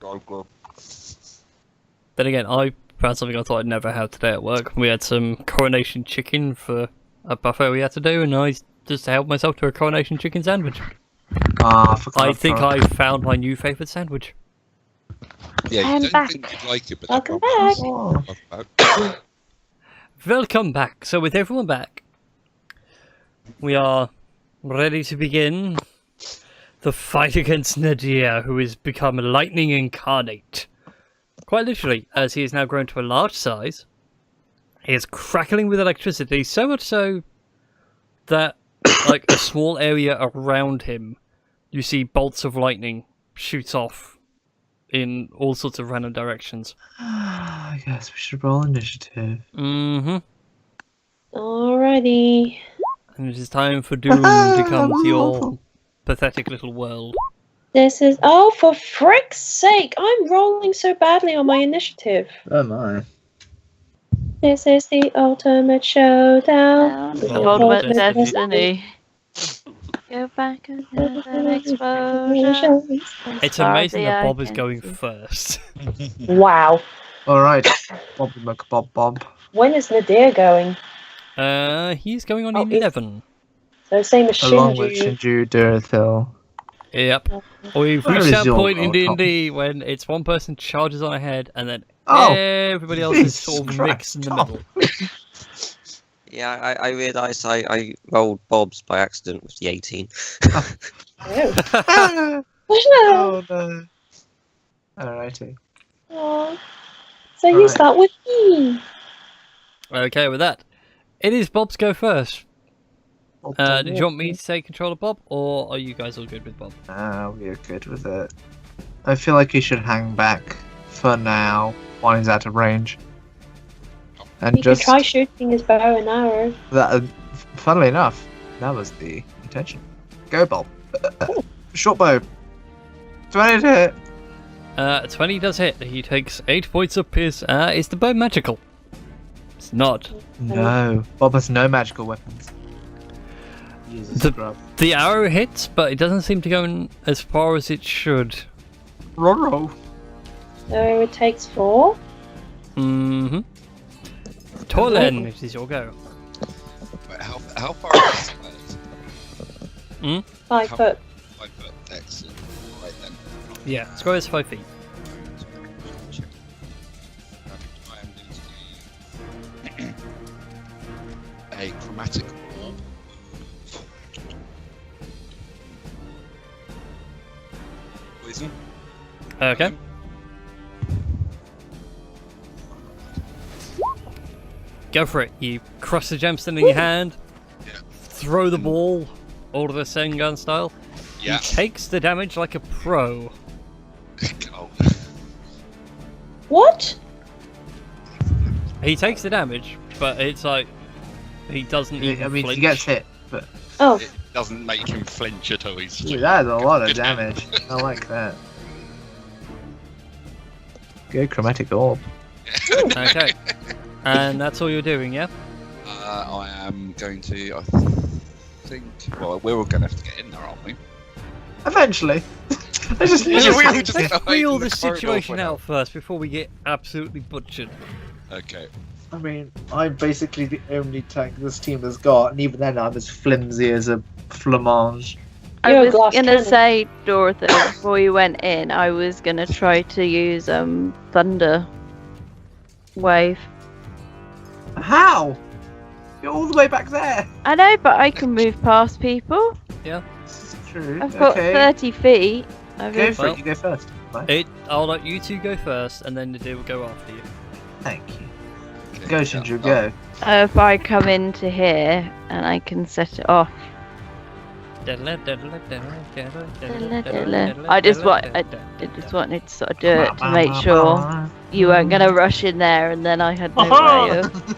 Go. Then again, I found something I thought I'd never have today at work. We had some coronation chicken for a buffet we had to do, and I just helped myself to a coronation chicken sandwich. I think I found my new favourite sandwich. Yeah, you don't think you'd like it, but Welcome back. Welcome back. So with everyone back, we are ready to begin the fight against Nadir, who has become lightning incarnate. Quite literally, as he has now grown to a large size. He is crackling with electricity, so much so that, like, a small area around him, you see bolts of lightning shoot off in all sorts of random directions. I guess we should roll initiative. Mm-hmm. Alrighty. And it is time for Doom to come to your pathetic little world. This is... Oh, for frick's sake! I'm rolling so badly on my initiative. Oh my. This is the ultimate showdown. The ultimate destiny. Go back and have an explosion. It's amazing that Bob is going first. Wow. Alright. Bob. When is Nadir going? He's going on 11. So same as Along with Shinju. Shinju, Durithil. Yep. We've Where reached is that your point in old D&D when it's one person charges on ahead and then Oh, everybody else is Jesus sort of Christ, mixed in the Tom. middle. Yeah, I realised I rolled Bob's by accident with the 18. Oh. Oh no. Alrighty. Aw. So you start with me. Okay, with that, it is Bob's go first. Did you want me to take control of Bob, or are you guys all good with Bob? We're good with it. I feel like he should hang back for now while he's out of range. And You just could try shooting his bow and arrow. that. Funnily enough, that was the intention. Go, Bob. Short bow. 20 to hit. 20 does hit. He takes 8 points of pierce. Is the bow magical? It's not. No, Bob has no magical weapons. He uses scrub. The arrow hits, but it doesn't seem to go in as far as it should. Roll. So it takes 4. Mm-hmm. Torlen, it is your go. Wait, how far is this? 5 foot. 5 foot. Excellent. Right then. Yeah, square is 5 feet. I am going to do a chromatic orb. Poison. Okay. Go for it. You crush the gemstone in your hand, throw the ball, all of the Sengun style. Yeah. He takes the damage like a pro. Oh. What? He takes the damage, but it's like he doesn't even I mean, flinch. he gets hit, but Oh, It doesn't make him flinch at all. He's ooh, that is a lot of damage. I like that. Good chromatic orb. Okay. And that's all you're doing, yeah? I am going to. I think. Well, we're all going to have to get in there, aren't we? Eventually. I just Yeah, we all just Let's hide wheel in the the corridor situation for now. out first before we get absolutely butchered. Okay. I mean, I'm basically the only tank this team has got, and even then I'm as flimsy as a flamange. I You're a was glass gonna cannon. say, Dorothy, before you went in, I was gonna try to use thunder wave. How? You're all the way back there. I know, but I can move past people. This is true. I've got okay. 30 feet. Go for Well- it. You go first. Right. I'll let you two go first, and then Nadir will go after you. Thank you. Okay, Go, yeah. Shinju. Go. If I come into here and I can set it off. I just wanted to sort of do it to make sure you weren't gonna rush in there, and then I had no way of.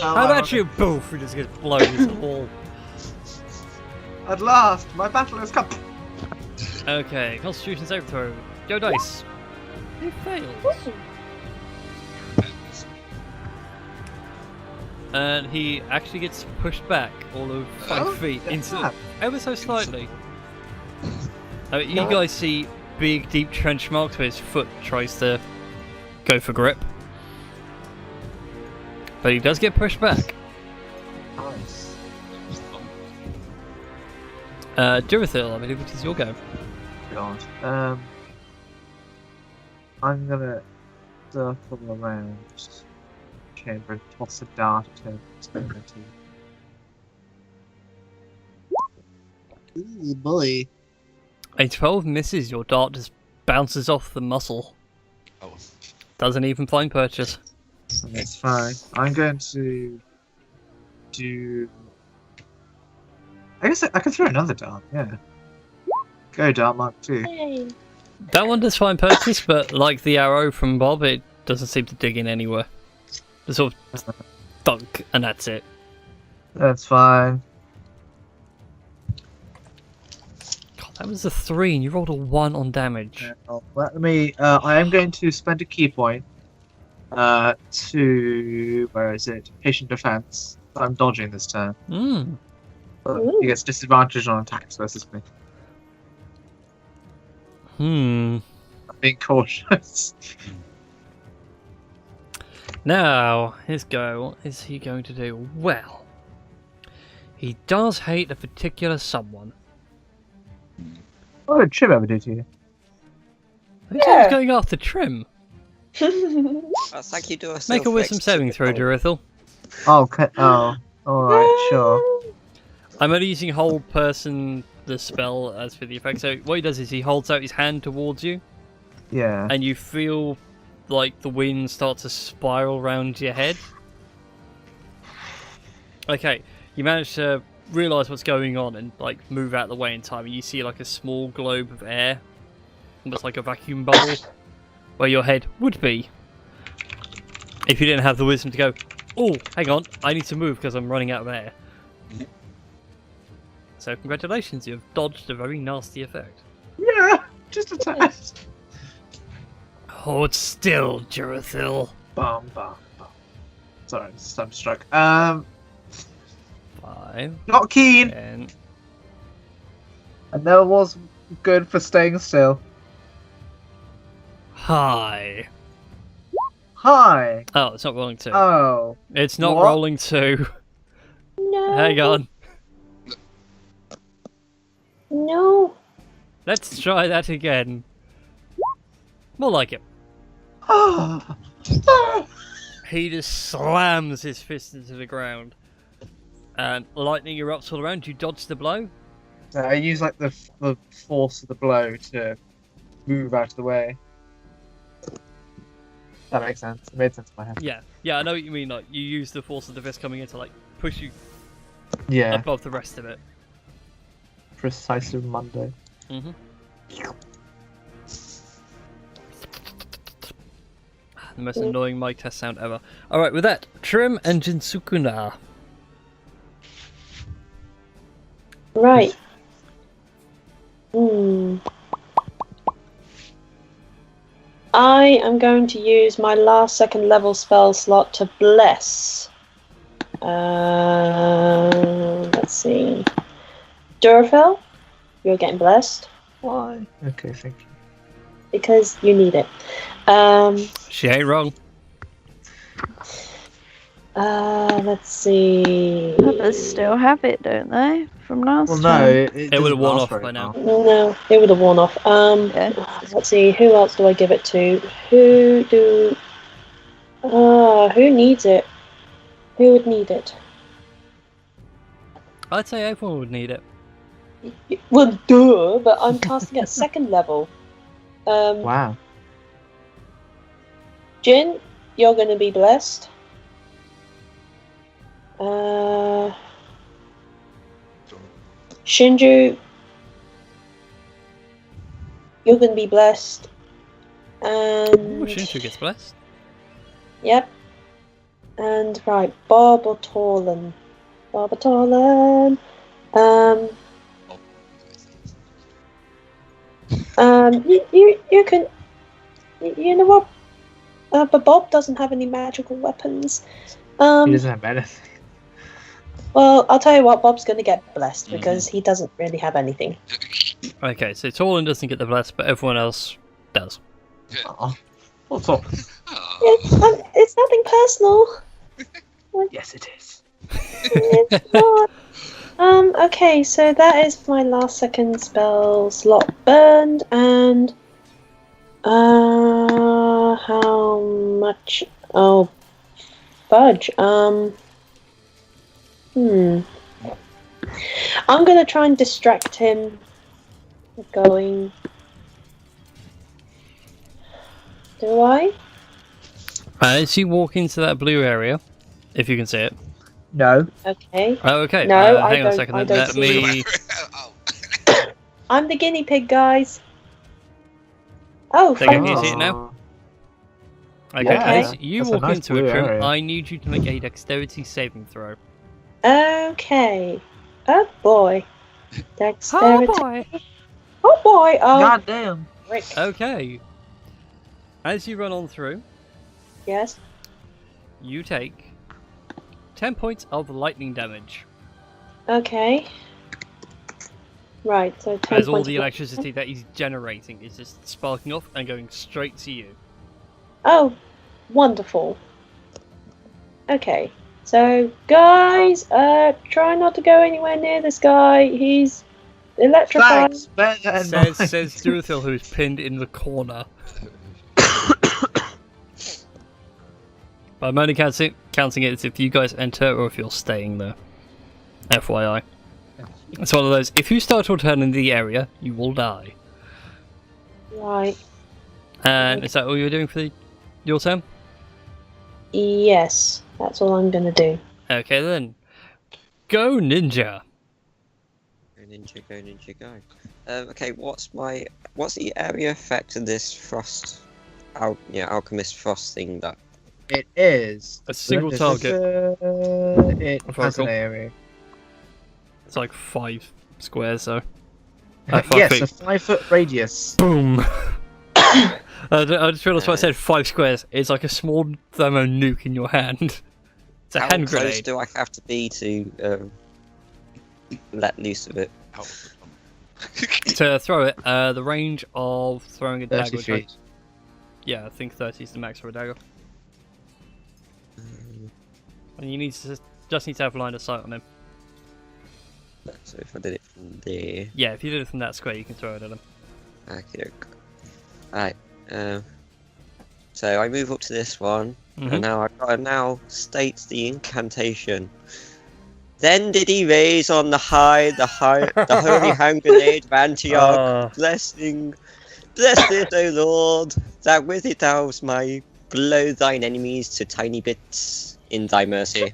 How about you both who just get blown into the wall? At last, my battle has come. Okay, Constitution saving throw. Go dice. He fails. And he actually gets pushed back all of 5 feet yeah. into ever so slightly. You guys see big, deep trench marks where his foot tries to go for grip. But he does get pushed back. Nice. Durathil, I believe it is your go. God. I'm gonna circle around chamber and toss a dart at him. Experimenting. Ooh, boy. A 12 misses, your dart just bounces off the muscle. Oh. Doesn't even find purchase. That's fine. I'm going to do. I guess I can throw another dart, yeah. Go, dart mark 2. Yay. That one does find purchase, but like the arrow from Bob, it doesn't seem to dig in anywhere. Just sort of thunk, and that's it. That's fine. God, that was a 3, and you rolled a 1 on damage. Let me. I am going to spend a key point. To where is it? Patient defense. I'm dodging this turn. Hmm. But he gets disadvantage on attacks versus me. Hmm. I'm being cautious. Now, his go. What is he going to do? Well, he does hate a particular someone. What did Chib ever do to you? I think someone's going after Trim. Thank you to Make a wisdom saving throw, Durithil. Oh, alright, sure. I'm only using hold person, the spell, as for the effect. So what he does is he holds out his hand towards you, Yeah. and you feel like the wind start to spiral around your head. Okay, you manage to realise what's going on and like move out of the way in time, and you see like a small globe of air, almost like a vacuum bubble, where your head would be. If you didn't have the wisdom to go, oh, hang on, I need to move because I'm running out of air. So congratulations, you've dodged a very nasty effect. Yeah, just a test. Hold still, Durithil. Bum, bum, bum. Sorry, I'm struck. 5, Not keen. 10. And that was good for staying still. Hi. Hi. Oh, it's not rolling 2. Oh. It's not What? rolling 2. No. Hang on. No. Let's try that again. More like it. He just slams his fist into the ground. And lightning erupts all around. You dodge the blow. I use like the force of the blow to move out of the way. That makes sense. It made sense in my head. Yeah, I know what you mean. Like you use the force of the fist coming in to like push you Yeah. above the rest of it. Precisely Monday. Mm-hmm. The most annoying mic test sound ever. Alright, with that, Trim and Jinsukuna. Right. I am going to use my last second level spell slot to bless. Let's see. Durafel, you're getting blessed. Why? Okay, thank you. Because you need it. She ain't wrong. Let's see. Others still have it, don't they? From last Well, no, time? It would have worn off by now. No, it would have worn off. Yeah. Let's see, who else do I give it to? Who needs it? Who would need it? I'd say everyone would need it. Well, duh, but I'm casting at second level. Wow. Jin, you're going to be blessed. Shinju, you're going to be blessed. And Ooh, Shinju gets blessed. yep. And right, Bob or Torlin. Bob or Torlin. You can. You know what? But Bob doesn't have any magical weapons. He doesn't have anything. Well, I'll tell you what, Bob's going to get blessed because he doesn't really have anything. Okay, so Torlin doesn't get the bless, but everyone else does. Aw. What's up? It's nothing personal. Yes, it is. It's not. Okay, so that is my last second spell slot burned, and how much? Oh, fudge. I'm gonna try and distract him. Going. Do I? As you walk into that blue area, if you can see it. No. Okay. Oh, okay. No, I hang on a don't- second. I Then. don't Let see me. Oh. I'm the guinea pig, guys. Oh, There you go. fun. You see it now? Okay. Yeah, As you that's a walk nice into it, blue Trim, area. I need you to make a dexterity saving throw. Okay. Oh boy. Dexterity. boy. Oh boy. Oh, God damn. frick. Okay. As you run on through, Yes. you take 10 points of lightning damage. Okay. Right. So 10 As all points the of- electricity that he's generating is just sparking off and going straight to you. Oh, wonderful. Okay. So, guys, try not to go anywhere near this guy. He's electrified. Thanks, better than mine. Says Durothil, who's pinned in the corner. But I'm only counting it as if you guys enter or if you're staying there. FYI. It's one of those, if you start to return in the area, you will die. Right. And is that all you're doing for your turn? Yes. That's all I'm gonna do. Okay then. Go ninja! Go ninja, go ninja, go. Okay, what's the area effect of this frost? Alchemist frost thing that. It is. A single It Very has cool. an area. It's like 5 squares, so. 5 Yes, feet. a 5-foot radius. Boom! I just realised what I said, 5 squares. It's like a small thermo nuke in your hand. It's a How hand close grenade. do I have to be to let loose of it? Oh. To throw it, the range of throwing a 30 dagger. feet. Yeah, I think 30 is the max for a dagger. And you need to just need to have line of sight on him. So if I did it from there, Yeah, if you did it from that square, you can throw it at him. okay. Alright. So I move up to this one, Mhm. and now I now states the incantation. Then did he raise on the holy hand grenade of Antioch, blessed, O Lord, that with it thou might blow thine enemies to tiny bits in thy mercy.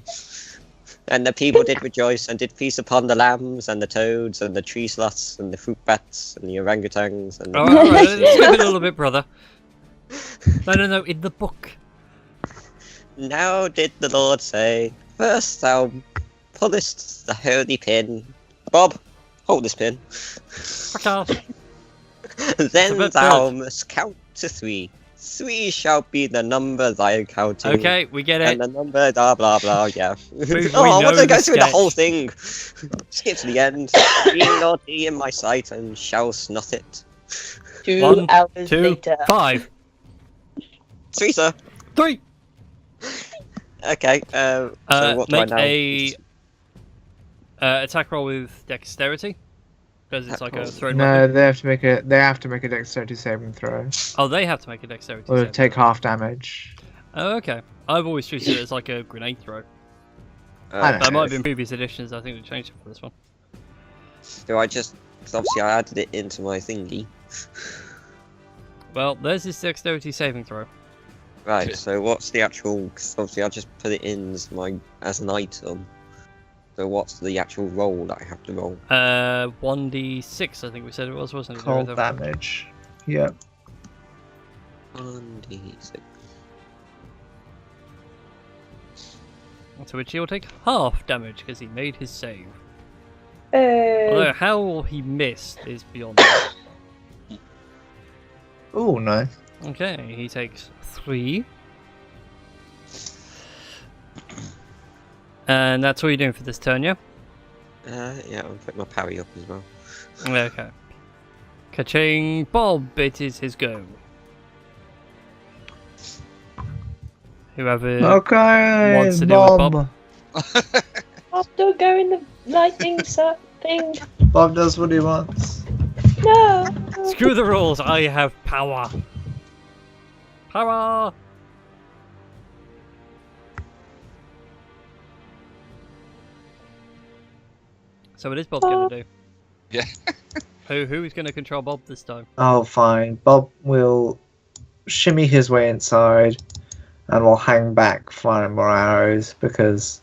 And the people did rejoice and did feast upon the lambs and the toads and the tree sluts and the fruit bats and the orangutans and the Alright, skip it a little bit, brother. No, in the book. Now did the Lord say, first thou pullest the holy pin. Bob, hold this pin. Fuck off. Then bit thou good. must count to 3. 3 shall be the number thy counting. Okay, we get And it. the number, blah blah blah, yeah. We Oh, know once I go the through the whole sketch. thing. Skip to the end. Being naughty in my sight and shall snuff it. 2 1, hours 2, later. 5, 3, sir. 3. Okay, so what do I Make now? a attack roll with dexterity. Because it's like a thrown No, weapon. they have to make a dexterity saving throw. Oh, they have to make a dexterity Or saving take throw. half damage. Oh, okay. I've always treated it as like a grenade throw. I don't That might have know. been previous editions. I think they changed it for this one. Do I just... Because obviously I added it into my thingy. Well, there's this dexterity saving throw. Right, so what's the actual... Cause obviously I just put it in as an item. So what's the actual roll that I have to roll? 1d6, I think we said it was, wasn't it? Cold damage. Yep. 1d6. To which he'll take half damage because he made his save. Oh, Although how he missed is beyond that. Oh no. Okay, he takes 3. And that's all you're doing for this turn, yeah? Yeah, I'm putting my parry up as well. Okay. Catching Bob, it is his go. Whoever Okay, wants to deal with Bob. Oh, don't go in the lightning thing. Bob does what he wants. No. Screw the rules, I have power. Power! So what is Bob going to do? Yeah. Who is going to control Bob this time? Oh, fine. Bob will shimmy his way inside and will hang back firing more arrows because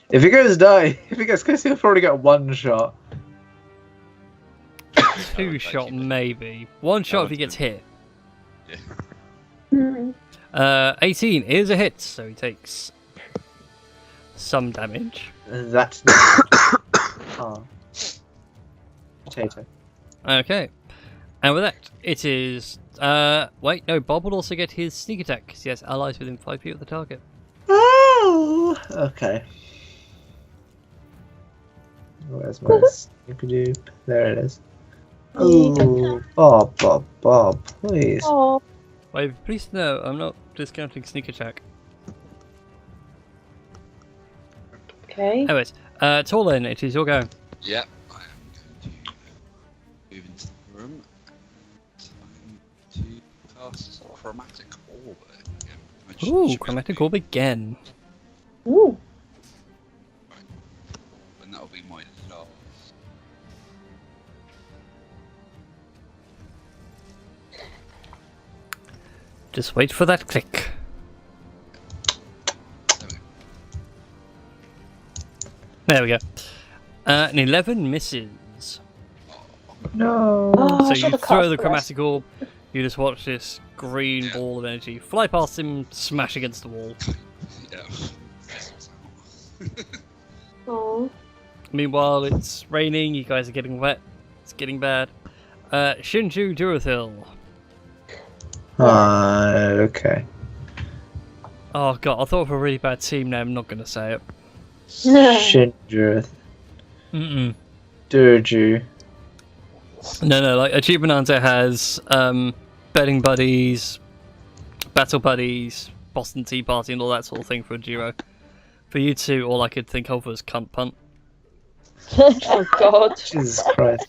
if he goes close, he'll probably get one shot. 2 shot maybe. 1 shot if he gets hit. Yeah. 18 is a hit, so he takes some damage. That's oh. Potato. Okay. And with that, it is... wait, no, Bob will also get his sneak attack, because he has allies within 5 feet of the target. Oh, okay. Where's my sneaky-doop? There it is. Oh, Bob, please. Oh. Wait, please no, I'm not discounting sneak attack. Okay. Anyways, Torlin, it is your go. Yep. I am going to move into the room. I'm going to cast Chromatic Orb again. which Ooh, should be chromatic orb again. Ooh. And that'll be my last. Just wait for that click. There we go. An 11 misses. No. Oh, So I you should've throw cast the the chromatic orb, you just watch this green ball of energy fly past him, smash against the wall. Yeah. Oh. Meanwhile, it's raining, you guys are getting wet, it's getting bad. SteamedChu Cosplay. Okay. Oh god, I thought of a really bad team name, I'm not going to say it. Shinjurith. Durju. No, like Achievement Hunter has betting buddies, battle buddies, Boston Tea Party and all that sort of thing for a duo. For you two, all I could think of was cunt punt. Oh God. Jesus Christ.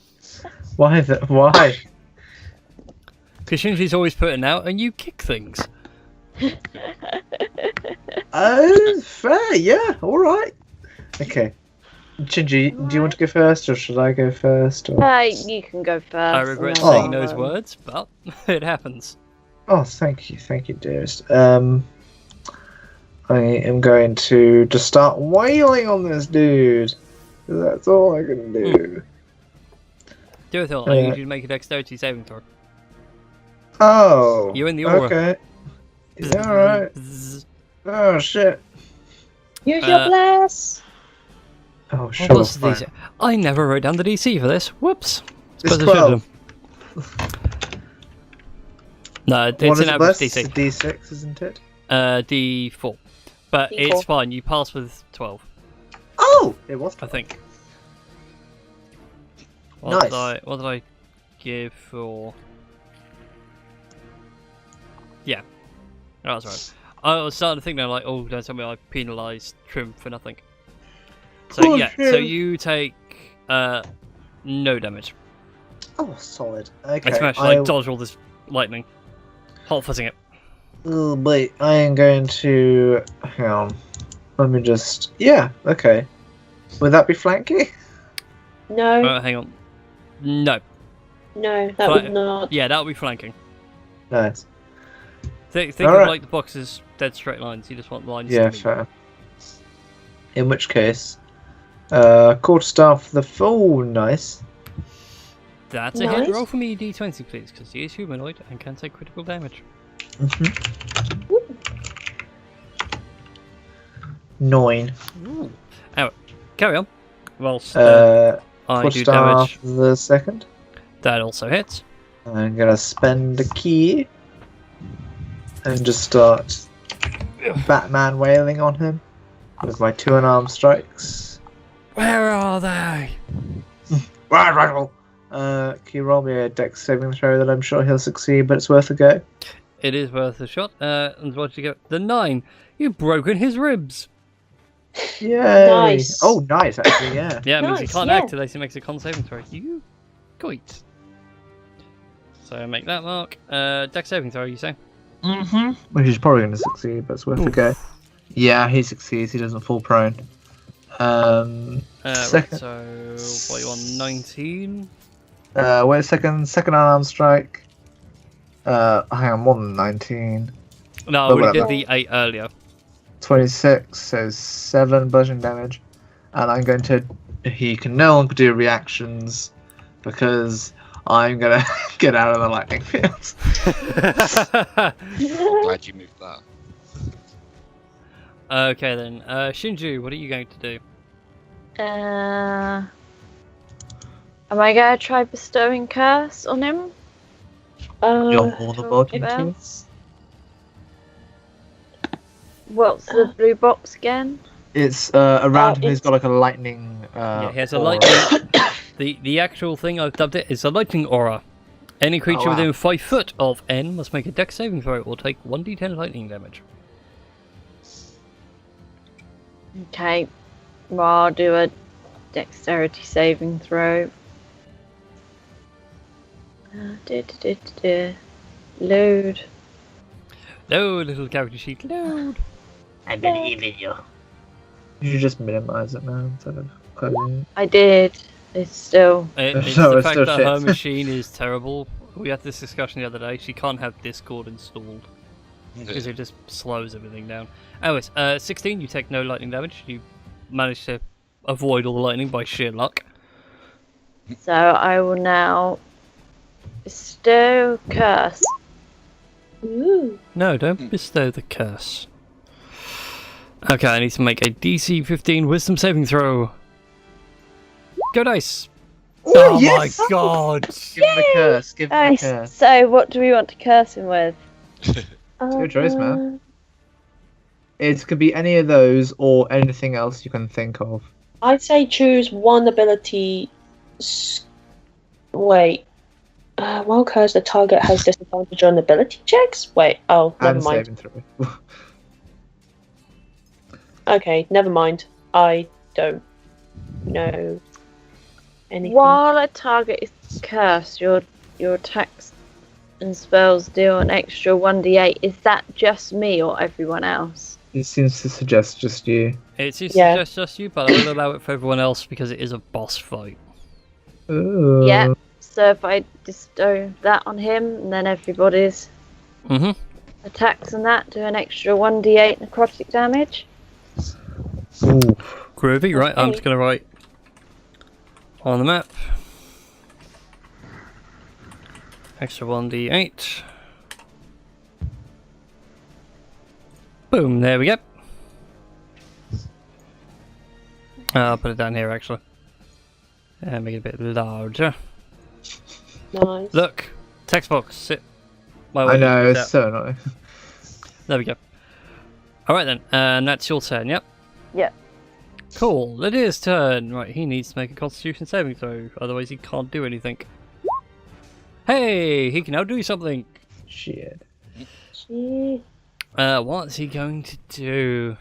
Why? Why? Because Shinji's always putting out and you kick things. Fair, yeah, alright. Okay. Shinji, do you want to go first, or should I go first? Or... You can go first. I regret and then saying I'll, those words, but it happens. Oh, thank you, dearest. I am going to just start wailing on this dude. That's all I can do. Do it all. I need you to make a dexterity saving throw. Oh. You're in the aura. Okay. Yeah, alright. Oh, shit. Use your bless. Oh, What sure. was the DC? I never wrote down the DC for this. Whoops. It's Suppose I should've 12. done. No, What it's is an it average less? DC. It's a D6, isn't it? D4. But D4. it's fine, you pass with 12, Oh! It was 12. I think. Nice. What did I give for... Yeah. That's right. I was starting to think now, like, oh, don't tell me I penalised Trim for nothing. So, Oh, yeah, shit. so you take no damage. Oh, solid. Okay. I managed to, like, dodge all this lightning. Hot-footing it. Oh, wait, I am going to... Hang on. Let me just... Yeah, okay. Would that be flanking? No, Hang on. No. no, that would not. Yeah, that would be flanking. Nice. Think Alright. of, like, the boxes, dead straight lines. You just want the lines Yeah, to be... fair. In which case... quarterstaff for the full, nice. That's a hit. Nice. Roll for me d20, please, because he is humanoid and can take critical damage. 9. Ooh. Anyway, carry on. Whilst I do Quarterstaff damage, for the second. that also hits. I'm gonna spend a key. And just start Batman wailing on him. with my 2 unarmed strikes. Where are they? Can you roll me a dex saving throw that I'm sure he'll succeed, but it's worth a go? It is worth a shot. And what did you get? The 9. You've broken his ribs. Yay! Nice. Oh, nice, actually, yeah. Yeah, it means he Nice, can't yeah. activate, he makes a con saving throw. You quite. So make that mark. Dex saving throw, you say? Mm-hmm. Well, he's probably going to succeed, but it's worth a go. Yeah, he succeeds, he doesn't fall prone. Right, Second. so what you on 19? Wait a second. Second unarmed strike. Hang on, more than 19. No, But we did whatever. the 8 earlier. 26, so 7 bludgeoning damage. And I'm going to... He can no longer do reactions because I'm going to get out of the lightning field. I'm glad you moved that. Okay then, Shinju, what are you going to do? Am I gonna try bestowing curse on him? You're more than welcome to. Spells? What's the blue box again? It's around him, he's it's- got like a lightning... Yeah, he has a aura. lightning... the actual thing I've dubbed it is a lightning aura. Any creature wow. within 5 foot of N must make a dex saving throw or take 1d10 lightning damage. Okay, well, I'll do a dexterity saving throw. Load. Load, little character sheet, load! I'm gonna even you. You should just minimize it now instead of closing it. I did. It's still. It's No, the it's fact still that shit. her machine is terrible. We had this discussion the other day. She can't have Discord installed because it just slows everything down. Anyways, 16, you take no lightning damage. You manage to avoid all the lightning by sheer luck. So I will now bestow curse. Ooh. No, don't bestow the curse. Okay, I need to make a DC 15 Wisdom saving throw. Go dice! Oh yes! my god! Give him a curse, give him a Nice. curse. So what do we want to curse him with? Your choice, man. It could be any of those or anything else you can think of. I'd say choose one ability. Wait. Well, because the target has disadvantage on ability checks? Wait, oh, never And mind. saving throw. Okay, never mind. I don't know anything. While a target is cursed, your attacks and spells deal an extra 1d8. Is that just me or everyone else? It seems to suggest just you. It seems Yeah. to suggest just you, but I will allow it for everyone else because it is a boss fight. Ooh. Yeah. So if I bestow that on him, and then everybody's Mm-hmm. attacks and that do an extra 1d8 necrotic damage. Ooh. Groovy, right? I'm Okay. just going to write on the map. Extra 1d8. Boom, there we go. I'll put it down here actually. And make it a bit larger. Nice. Look, text box, sit. My I way know, is it's out. so annoying. There we go. Alright then, and that's your turn, yep? Yep. Cool, Nadir's turn. Right, he needs to make a constitution saving throw, otherwise he can't do anything. Hey, he can now do something. Shit. Gee. What's he going to do?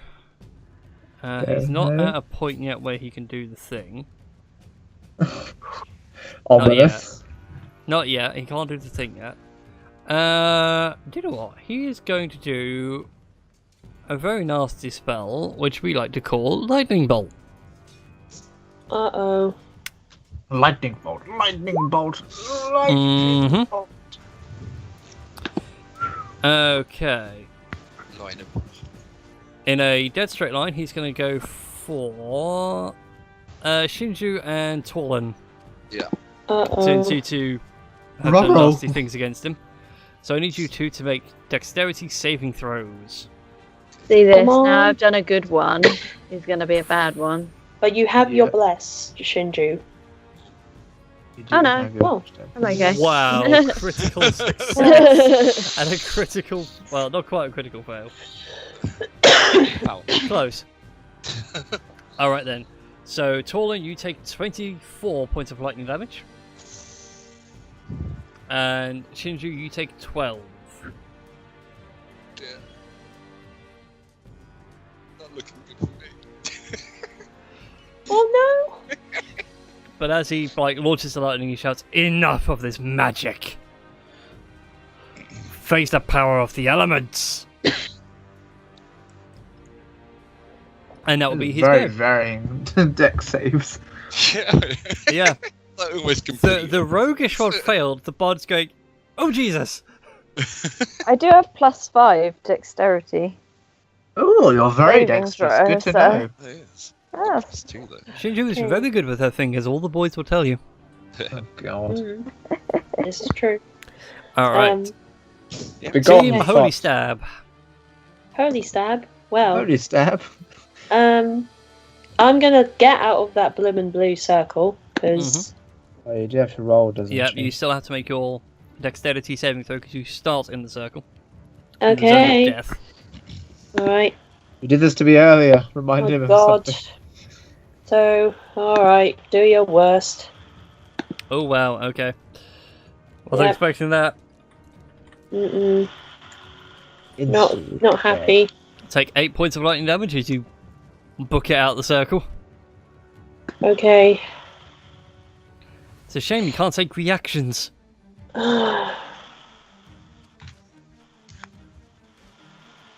He's not Don't know. at a point yet where he can do the thing. Ominous. Not yet, he can't do the thing yet. Do you know what? He is going to do a very nasty spell, which we like to call Lightning Bolt. Uh-oh. Lightning bolt. Lightning bolt. Lightning Mhm. bolt. Okay. Line of In a dead straight line, he's going to go for Shinju and Torlin, Uh-oh. since you two have done Ruh-roh. nasty things against him. So I need you two to make dexterity saving throws. See this? Come on. Now I've done a good one. It's going to be a bad one. But you have your Yeah. bless, Shinju. You do Oh, no. have your Oh. touchdown. I'm okay. Wow, critical success. And a critical, well, not quite a critical fail. Wow. Close. All right then. So Torlin, you take 24 points of lightning damage, and Shinju, you take 12. Dear. Not looking good for me. Oh no! But as he launches the lightning, he shouts, "Enough of this magic! Face the power of the elements!" And that will be his very go. varying deck saves. Yeah. Yeah. That almost completely. The roguish one failed. The bard's going, "Oh Jesus!" I do have +5 dexterity. Oh, you're very Saving dexterous. throw, Good to so- know. It is. Ah, Plus 2 though. Shinju is Okay. very good with her fingers. All the boys will tell you. Oh, God. Mm. This is true. All right. Begone, Team okay. Holy fox. Stab. Holy stab. Well, Holy stab. I'm gonna get out of that bloomin' blue circle because Oh, you do have to roll, doesn't Yeah, she? you still have to make your dexterity saving throw because you start in the circle. In the zone of okay, death. all right. You did this to me earlier. Remind him Oh of God. something. So, all right, do your worst. Oh wow, okay. Wasn't Yep. expecting that. Mm-mm. Not happy. Take 8 points of lightning damage as you book it out the circle. Okay. It's a shame you can't take reactions.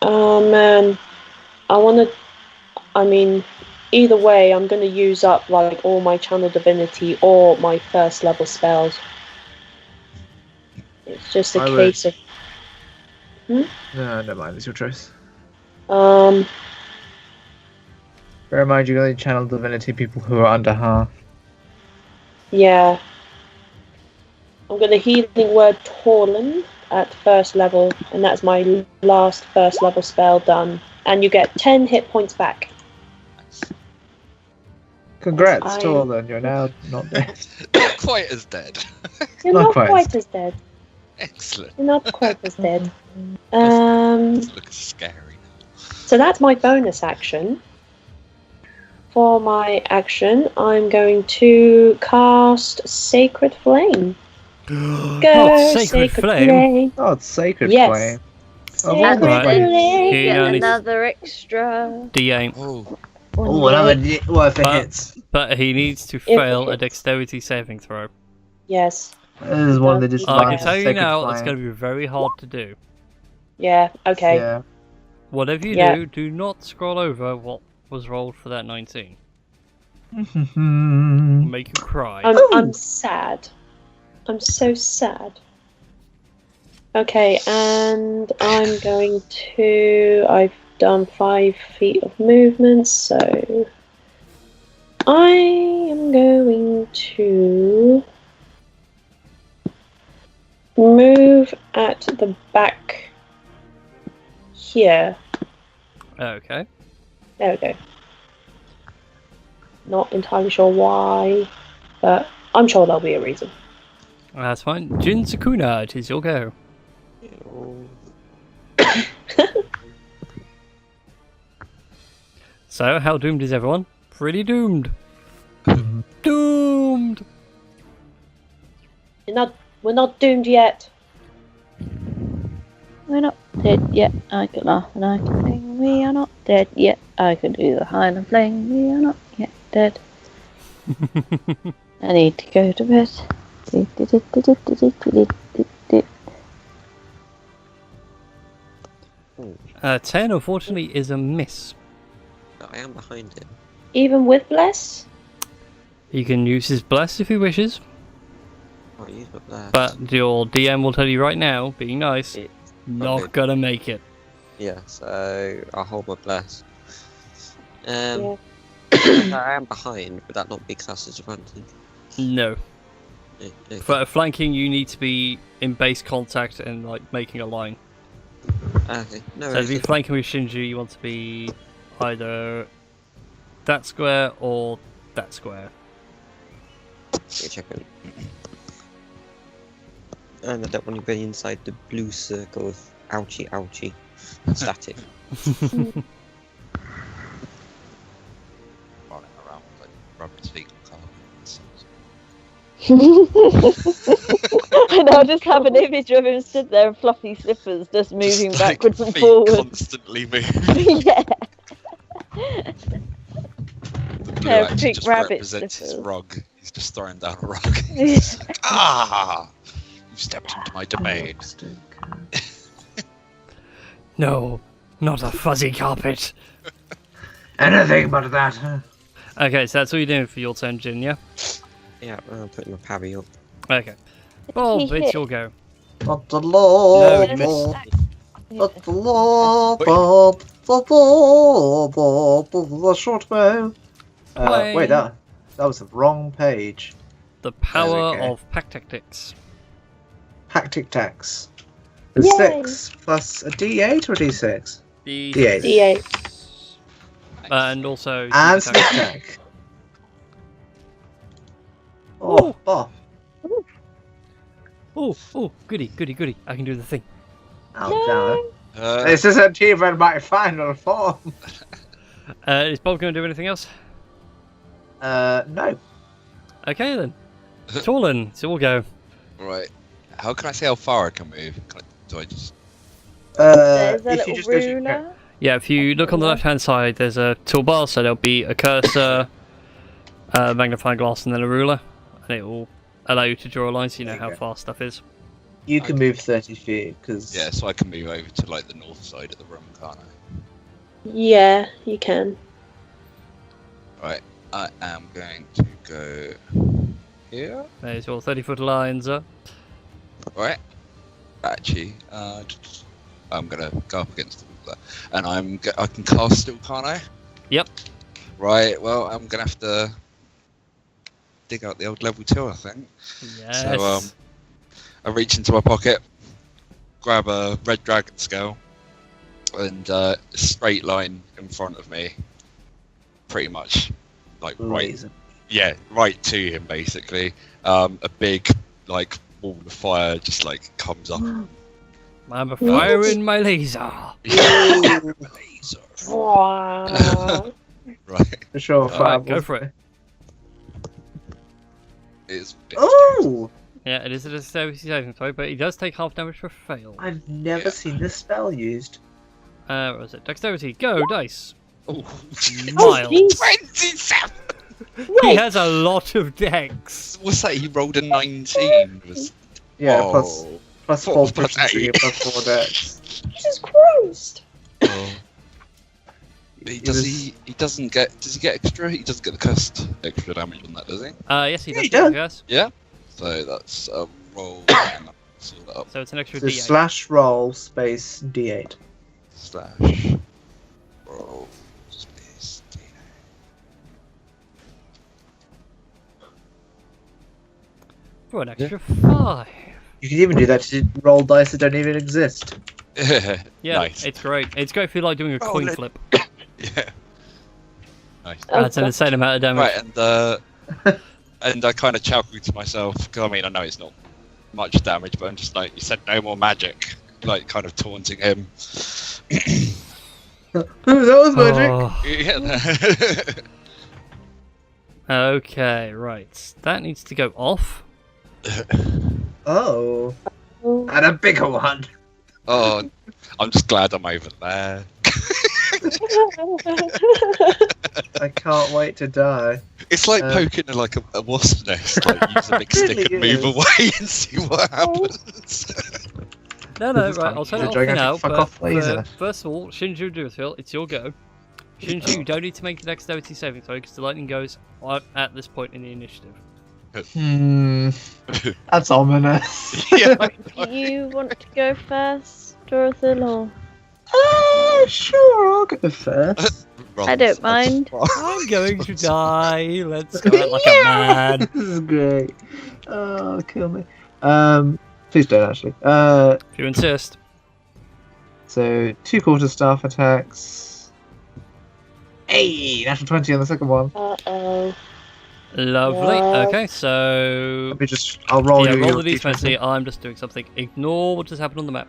Oh man, I mean, either way, I'm gonna use up like all my channel divinity or my first level spells. It's just a I would- case of No, never mind. It's your choice. Bear in mind, you only channel divinity people who are under half. yeah. I'm gonna healing word Torlin at first level, and that's my last first level spell done. And you get 10 hit points back. Congrats, I- Torlin. You're now not dead. Not quite as dead. You're Not not quite. quite as dead. Excellent. You're not quite as dead. This looks scary now. So that's my bonus action. For my action, I'm going to cast Sacred Flame. Go, Oh, Sacred Flame. Oh, it's Sacred Yes. Flame. Sacred all the Right. Flame. He get only- another extra. D8. Oh, Oh, another well, if it But- hits. But he needs to it fail a hits. dexterity saving throw. Yes. This is one of the I I disadvantages can of tell you Sacred now, Flame. it's going to be very hard to do. Yeah. Okay. Yeah. Whatever you Yeah. do not scroll over what was rolled for that 19. Mm-hmm. Make you cry. I'm sad. I'm so sad. Okay, and I'm going to. I've done 5 feet of movement, so I am going to move at the back here. Okay. There we go. Not entirely sure why, but I'm sure there'll be a reason. That's fine. Jin Sakuna, it is your go. So, how doomed is everyone? Pretty doomed. Doomed! We're not doomed yet. We're not dead yet. I can laugh and I can sing. We are not dead yet. I can do the Highland fling. We are not yet dead. I need to go to bed. 10, unfortunately, is a miss. I am behind him. Even with bless? He can use his bless if he wishes, I'll use my blast. but your DM will tell you right now, being nice, It- not okay. gonna make it. Yeah, so I'll hold my blast. Yeah. I am behind, would that not be classed as advantage? No. Okay. For flanking, you need to be in base contact and like making a line. Okay, no So if you're worries. flanking with Shinji, you want to be either that square or that square. Yeah, check it. And I don't want to be inside the blue circle of ouchie ouchie static. rubber feet carpet. And I'll just have an image of him stood there in fluffy slippers, just moving Just, like, backwards and feet forwards. constantly moving. Yeah. The blue Pair of actually pink just rabbit represents his slippers. rug. He's just throwing down a rug. He's like, ah! You stepped into my domain. No, not a fuzzy carpet. Anything but that. Okay, so that's all you're doing for your turn, Jin, yeah? Yeah, I'm putting my parry up. Okay. Bob, He it's hit. your go. But the law, No, you missed. but the law, but the short bow. Play. Wait, that was the wrong page. The power There we go. of pack tactics. Tactic tax. Yay. 6 plus a D8 or D6? The D8. D8. and also And sneak sneak attack. attack. Oh, Bob. Oh, goody. I can do the thing. Oh, damn it. This isn't even my final form. Is Bob going to do anything else? No. Okay then. Torlin, so we'll go. Right. How can I see how far I can move? Do I just... There's a if you little just go to- ruler. Yeah, if you look on the left-hand side, there's a toolbar, so there'll be a cursor, a magnifying glass, and then a ruler, and it will allow you to draw a line so you know There you how go. far stuff is. You can move 30 feet, because... Yeah, so I can move over to like the north side of the room, can't I? Yeah, you can. Right. I am going to go here. There's your 30-foot lines up. Right. Actually, I'm gonna go up against the wall there, and I can cast still, can't I? Yep. Right. Well, I'm gonna have to dig out the old level 2, I think. Yes. So I reach into my pocket, grab a red dragon scale, and a straight line in front of me, pretty much, like right. Laser. Yeah, right to him basically. A big like wall of fire just like comes up. I'm firing my laser. Laser. Wow. Right. For sure, Alright, go for it. It's Oh! Yeah, it is a dexterity saving throw, but he does take half damage for fail. I've never Yeah. seen this spell used. What was it? Dexterity, go, dice. Oh, Mild. jeez. 27. He has a lot of dex. What's that? He rolled a 19. Was Yeah, oh. plus Four 4 plus proficiency, eight. plus 4 dex. Jesus Christ. Oh. He doesn't get. Does he get extra? He doesn't get the cursed extra damage on that, does he? Yes, he Yeah, does. he does. Yes. Yeah. So that's a roll. and sort that up. So it's an extra So D8. /roll space D8. Slash roll space D8. For an extra 5. You can even do that to roll dice that don't even exist. Yeah, Nice. it's great. It's great if you like doing a Oh, coin let- flip. Yeah. Nice. That's an insane amount of damage. Right, and I kind of chuckled to myself because I mean I know it's not much damage, but I'm just like, you said no more magic, like kind of taunting him. Ooh, that was magic! Oh. Yeah. Okay, right. That needs to go off. Oh. And a bigger one. Oh, I'm just glad I'm over there. I can't wait to die. It's like Uh, poking like a wasp nest. Like use a big stick and really move is. away and see what happens. No, This is right, fine. I'll turn The it off for gigantic now. fuck But off laser. first of all, Shinju Durthil, it's your go. Shinju, you don't need to make the dexterity saving throw because the lightning goes at this point in the initiative. That's ominous. Yeah. Do you want to go first, Dorothy? Or Sure, I'll go first. I don't mind. I'm going to die. Let's go out like a man. This is great. Oh, kill me. Please don't actually. If you insist. So 2 quarterstaff attacks. Hey, natural 20 on the second one. Uh-oh. Lovely. Yeah. Okay, so Let me just. I'll roll yeah, you. roll your the d20. d20. I'm just doing something. Ignore what just happened on the map.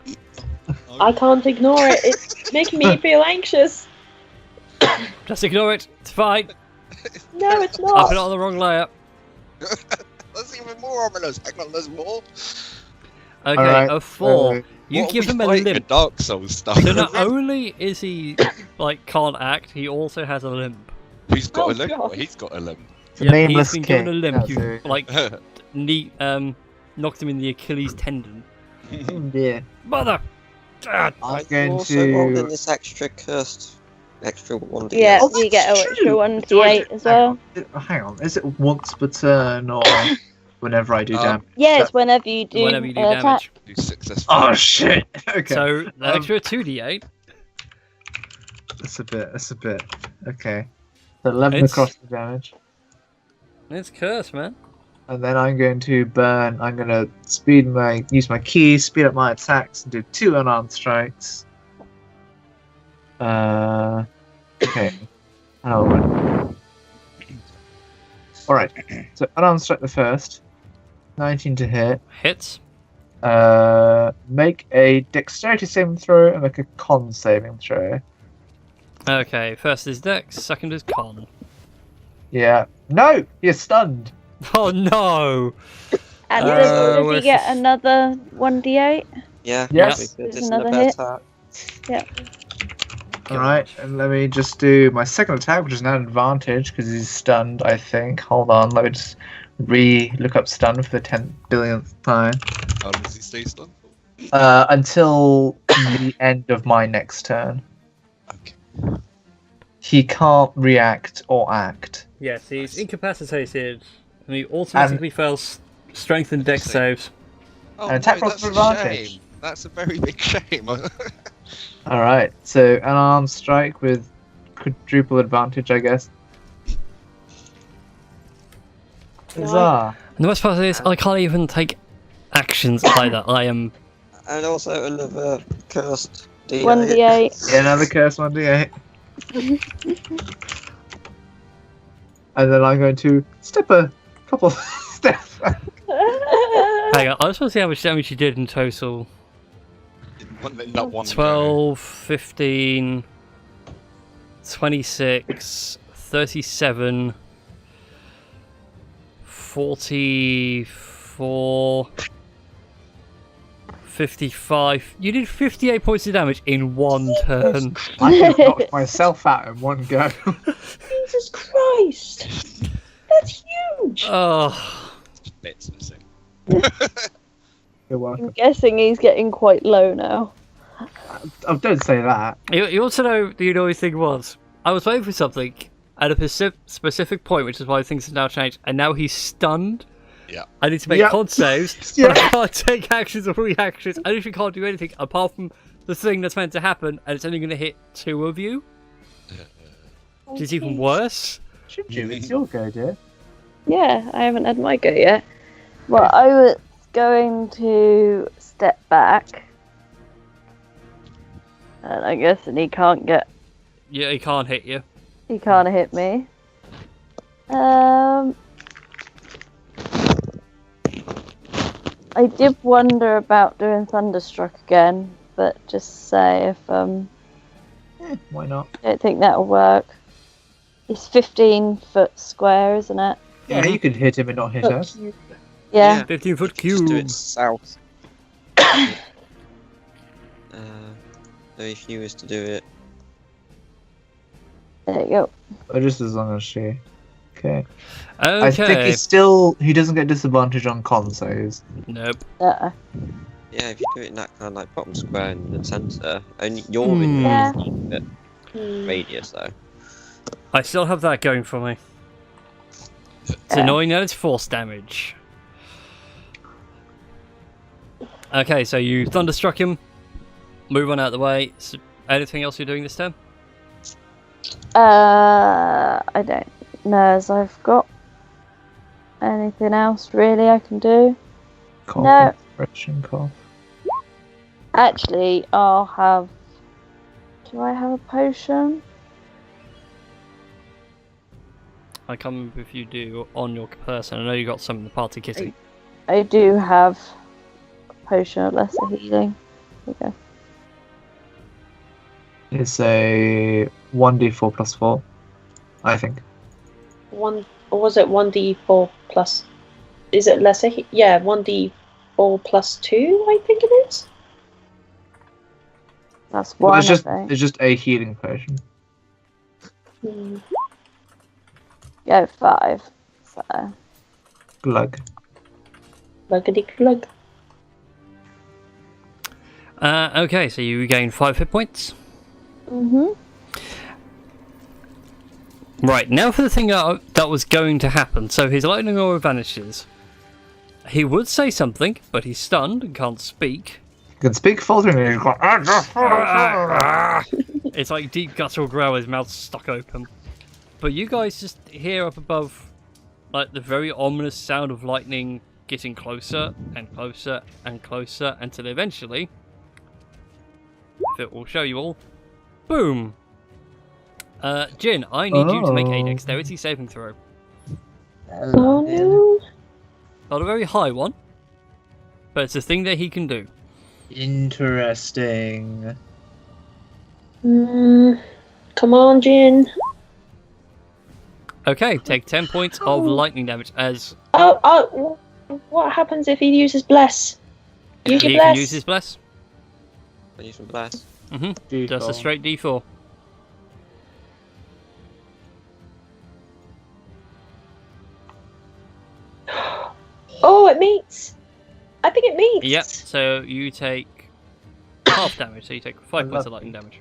I can't ignore it. It's making me feel anxious. Just ignore it. It's fine. No, it's I not. put it on the wrong layer. That's even more ominous. Hang on, there's more. Okay, Alright, a 4. You What are give we him a fighting, limp. Dark Souls stuff. So not only is he like can't act, he also has a limp. Who's got Oh, a limp? God. Well, he's got a limp. The Yeah, nameless he's been king. given a limp. That's You it. like knocked him in the Achilles tendon. Oh dear. Mother. Ah, I'm I've going also rolled in to. this extra 1d8. Yeah, Oh, so you get an that's extra true. 1d8 as well. Hang on. Is it once per turn or whenever I do damage? Yeah, it's whenever you do, whenever you do an attack. damage. Do successful. Oh shit! Okay. So the extra 2d8. That's a bit. That's a bit. Okay. So 11 It's- across the damage. It's cursed, man. And then I'm going to burn. I'm going to use my keys, speed up my attacks, and do 2 unarmed strikes. Okay. Oh. Alright. So unarmed strike the first. 19 to hit. Hits. Make a dexterity saving throw and make a con saving throw. Okay, first is Dex, second is Con. Yeah. No! You're stunned! Oh no! And Uh, does he where's get this- another 1d8? Yeah, Yes. because There's it's another another hit. attack. Alright, and let me just do my second attack, which is now an advantage because he's stunned, I think. Hold on, let me just look up stun for the 10 billionth time. How long does he stay stunned for? Until the end of my next turn. Okay. He can't react or act. Yes, he's incapacitated, and he automatically fails strength and Dex saves. Oh, An attack no, rolls that's for a advantage. shame. That's a very big shame. Alright, so an armed strike with quadruple advantage, I guess. Huzzah! And the worst part is, I can't even take actions like that. I am. And also another cursed D8. 1d8. Yeah, another curse 1d8. And then I'm going to step a couple steps back. Hang on, I just want to see how much damage you did in total. Not one. 12, 15, 26, 37, 44, 55. You did 58 points of damage in one turn. I have knocked myself out in one go. Jesus Christ! That's huge! Oh, Bits missing. You're welcome. I'm guessing he's getting quite low now. Oh, don't say that. you also know the annoying thing was, I was waiting for something at a specific point, which is why things have now changed, and now he's stunned. Yeah. I need to make Yeah. con saves, Yeah. but I can't take actions or reactions. I literally can't do anything apart from the thing that's meant to happen, and it's only going to hit 2 of you, which is even worse. Should you? It's your go, dear. Yeah, I haven't had my go yet. Well, I was going to step back. And I guess he can't Yeah, he can't hit you. he can't hit me. I did wonder about doing Thunderstruck again, but just say if Why not? I don't think that'll work. It's 15 foot square, isn't it? Yeah, you could hit him and not hit us. Yeah. 15-foot Just do cube. it south. So if you was to do it, There you go. Or just as long as she. Okay. Okay. I think he doesn't get disadvantage on con saves. Nope. Uh-uh. yeah, if you do it in that kind of like bottom square in the centre, only you're Hmm. in Yeah. the Hmm. radius though. I still have that going for me. It's annoying that it's force damage. Okay, so you thunderstruck him. Move on out of the way. So, anything else you're doing this turn? I don't know as I've got anything else really I can do. Cough, No. inspiration, cough. Actually, I'll have. Do I have a potion? I can't remember if you do on your person. I know you got some in the party kitty. I do have a potion of lesser healing. There we go. It's a 1d4 plus 4, I think. one, or was it 1d4 plus? Is it lesser? Yeah, 1d4 plus 2, I think it is. That's Well, one, it's just I think. it's just a healing potion. Go 5. So. Glug. Luggity glug. Okay, so you regain 5 hit points. Mhm. Right, now for the thing that was going to happen. So his lightning aura vanishes. He would say something, but he's stunned and can't speak. You can speak falteringly. He's got, It's like deep guttural growl, his mouth's stuck open. But you guys just hear up above, like, the very ominous sound of lightning getting closer and closer and closer until eventually, if it will show you all, boom! Jin, I need you to make a dexterity saving throw. Oh no. Not a very high one, but it's a thing that he can do. Interesting. Come on, Jin. Okay, take 10 points of lightning damage as Oh, what happens if he uses bless? Use your he bless. can use his bless. I use some blast. Just a straight D4. Oh, it meets. I think it meets. Yep, so you take half damage, so you take 5 points of lightning damage.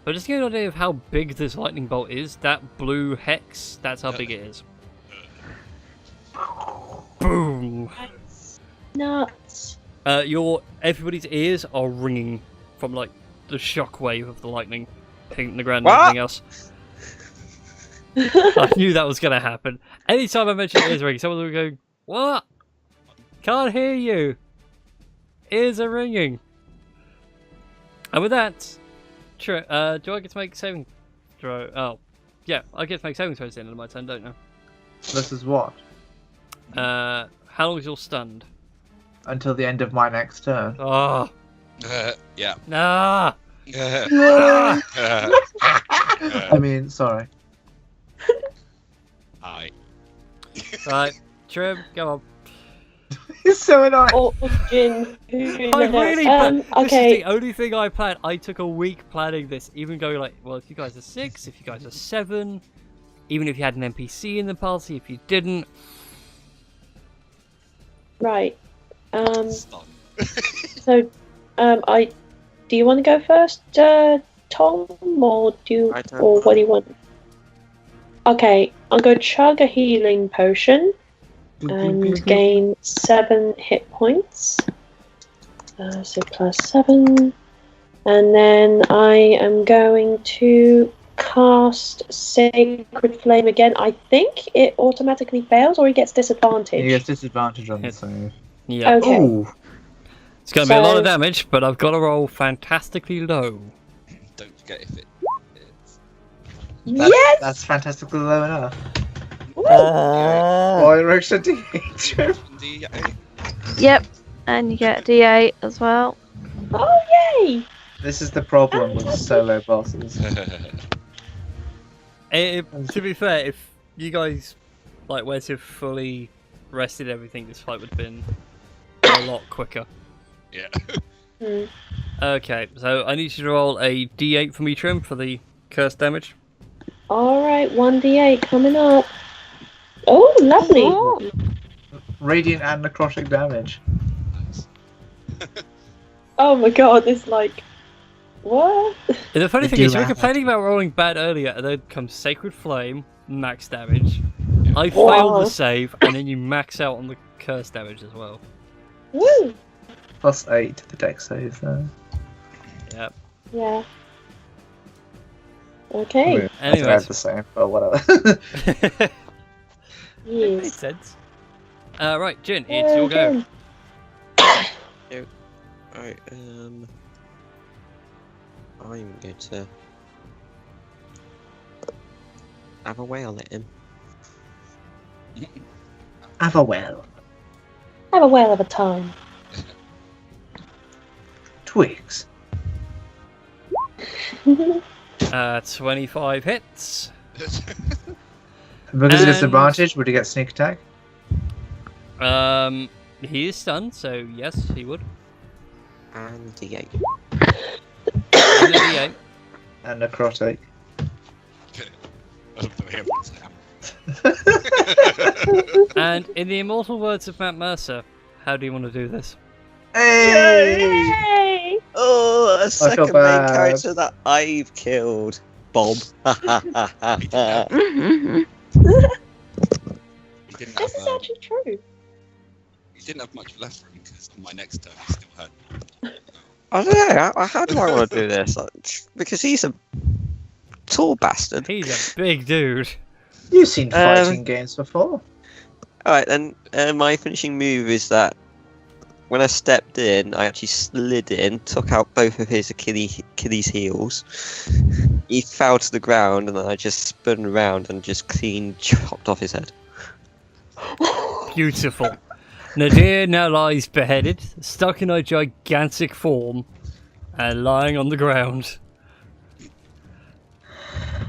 But just to get an idea of how big this lightning bolt is, that blue hex, that's how big it is. Boom! Nuts. Everybody's ears are ringing from like the shockwave of the lightning hitting the ground What? and everything else. I knew that was going to happen. Anytime I mention ears ringing, someone will go, "What? Can't hear you. Ears are ringing." And with that, do I get to make saving throw? Oh, yeah, I get to make saving throws at the end of my turn, don't I? This is what? How long is your stunned? Until the end of my next turn. Oh, Yeah. nah. I mean, sorry. Aye. Right, Trim, go on. He's so annoying. Or Jin. I really this okay. is the only thing I planned. I took a week planning this, even going like, well, if you guys are 6, if you guys are 7, even if you had an NPC in the party, if you didn't. Right. Stun. So, do you want to go first, Tom, or what do you want? Okay, I'll go chug a healing potion and gain 7 hit points. So plus 7, and then I am going to cast Sacred Flame again. I think it automatically fails, or he gets disadvantage. He gets disadvantage on the save. Yeah. Okay. Ooh. It's going to be a lot of So- damage, but I've got to roll fantastically low. Don't forget if it is. Yes! That's fantastically low enough. Woo! Why extra D8? D8. Yep, and you get a D8 as well. Oh, yay! This is the problem with solo bosses. To be fair, if you guys were to fully rested everything, this fight would have been a lot quicker. Yeah. Hmm. Okay, so I need you to roll a D8 for me, Trim, for the curse damage. Alright, 1d8 coming up. Oh, lovely. Ooh. Radiant and necrotic damage. Nice. Oh my god, it's like... What? And the funny They thing do is, you were have complaining about rolling bad earlier, and then comes Sacred Flame, max damage. Yeah. I Wow. failed the save, and then you max out on the curse damage as well. Woo! Plus 8 to the dex save though. Yep. Yeah. Okay. I think I have Anyways. the same, but whatever. It makes Yes. sense. Right, Jin, it's your go. Right, I'm going to have a whale at him. Have a well. Have a whale of a time. Twigs. 25 hits. Because of And- disadvantage, would he get sneak attack? He is stunned, so yes, he would. And D8. And a D8. And necrotic. I love the way everyone's ham. And in the immortal words of Matt Mercer, how do you want to do this? Hey! Yay! Oh, a second main bad. character that I've killed. Bob. He didn't This have, is actually true. he didn't have much left for him because on my next turn he still had. I don't know. How do I want to do this? Because he's a tall bastard. He's a big dude. You've seen fighting games before. Alright, then my finishing move is that when I stepped in, I actually slid in, took out both of his Achilles heels. He fell to the ground, and then I just spun around and just clean chopped off his head. Beautiful. Nadir now lies beheaded, stuck in a gigantic form, and lying on the ground.